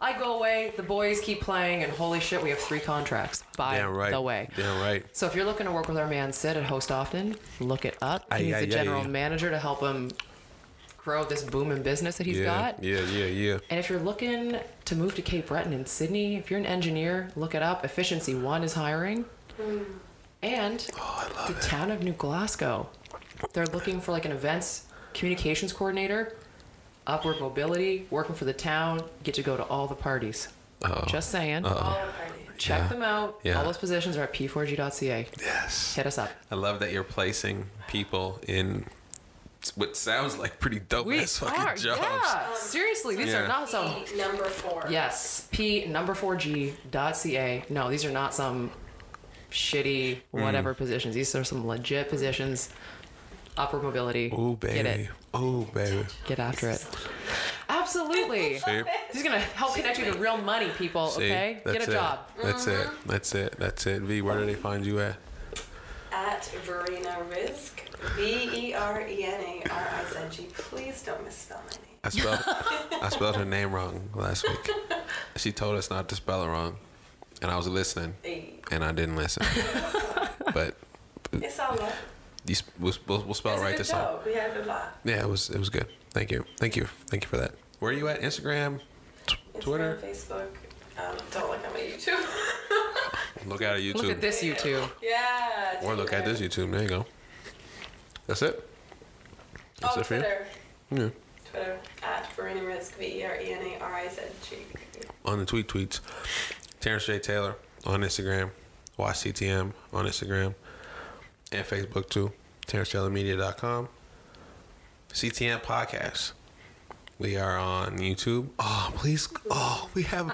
I go away, the boys keep playing, and holy shit, we have 3 contracts. By the way. Damn right. So if you're looking to work with our man Sid at HOSTOFTEN, look it up. He's the general manager to help him grow this booming business that he's got. Yeah. And if you're looking to move to Cape Breton in Sydney, if you're an engineer, look it up. Efficiency 1 is hiring. And the town of New Glasgow. They're looking for like an events communications coordinator, upward mobility, working for the town, get to go to all the parties. Just saying. All the parties. Check them out. All those positions are at p4g.ca. Yes. Hit us up. I love that you're placing people in what sounds like pretty dope ass fucking jobs. Yeah. Seriously, these are not some number 4. Yes, P4G.ca. No, these are not some shitty whatever positions. These are some legit positions. Upward mobility. Ooh, baby. Get it. Ooh, baby. Get after it. Absolutely. See? This is gonna help connect you to real money, people. See? Okay, That's get a it. job. That's it. That's it. That's it. V, where do they find you at? At VERENA'S, VERENA'S. Please don't misspell my name. I spelled her name wrong last week. She told us not to spell it wrong, and I was listening, and I didn't listen. But It's all right. we'll spell it right this time. We had a good laugh. Yeah, it was good. Thank you for that. Where are you at? Instagram, Twitter, Facebook. Don't look at my YouTube. Look at our YouTube. Look at this YouTube. Yeah. Or look at this YouTube. There you go. That's it. That's it for you? Twitter. Yeah. Twitter at VERENA'S, VERENA'S. On the tweets. Terrence J. Taylor on Instagram. Watch CTM on Instagram. And Facebook too. TerrenceTaylorMedia.com. CTM Podcast. We are on YouTube. Oh, please. Oh, we have.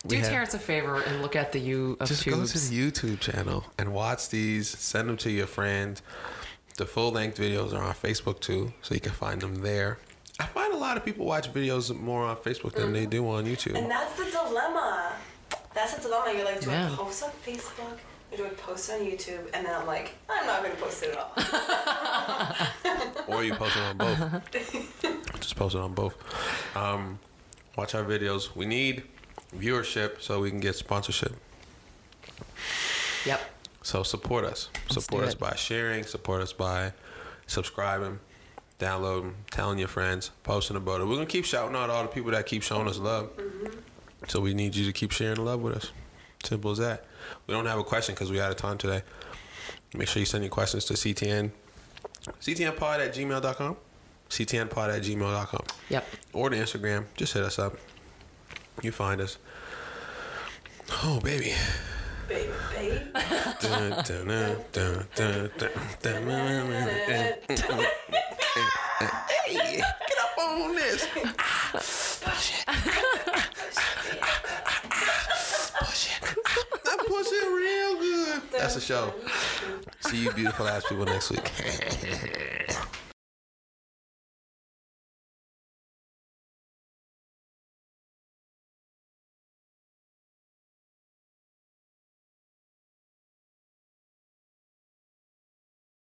Do Terrence a favor and look at the Just go to the YouTube channel and watch these. Send them to your friends. The full-length videos are on Facebook too, so you can find them there. I find a lot of people watch videos more on Facebook than they do on YouTube. And that's the dilemma. You're like, do I post on Facebook? Or do I post on YouTube? And then I'm like, I'm not going to post it at all. Or you post it on both. Just post it on both. Watch our videos. We need viewership so we can get sponsorship. Yep. So support us. Support us by sharing. Support us by subscribing, downloading, telling your friends, posting about it. We're going to keep shouting out all the people that keep showing us love. So we need you to keep sharing the love with us. Simple as that. We don't have a question because we're out of time today. Make sure you send your questions to ctnpod@gmail.com. ctnpod@gmail.com. Yep. Or the Instagram. Just hit us up. You find us. Oh, baby. Baby. Dun, dun, dun, dun, dun, dun, dun. Hey, get up on this. Push it. That push it real good. That's the show. See you beautiful ass people next week.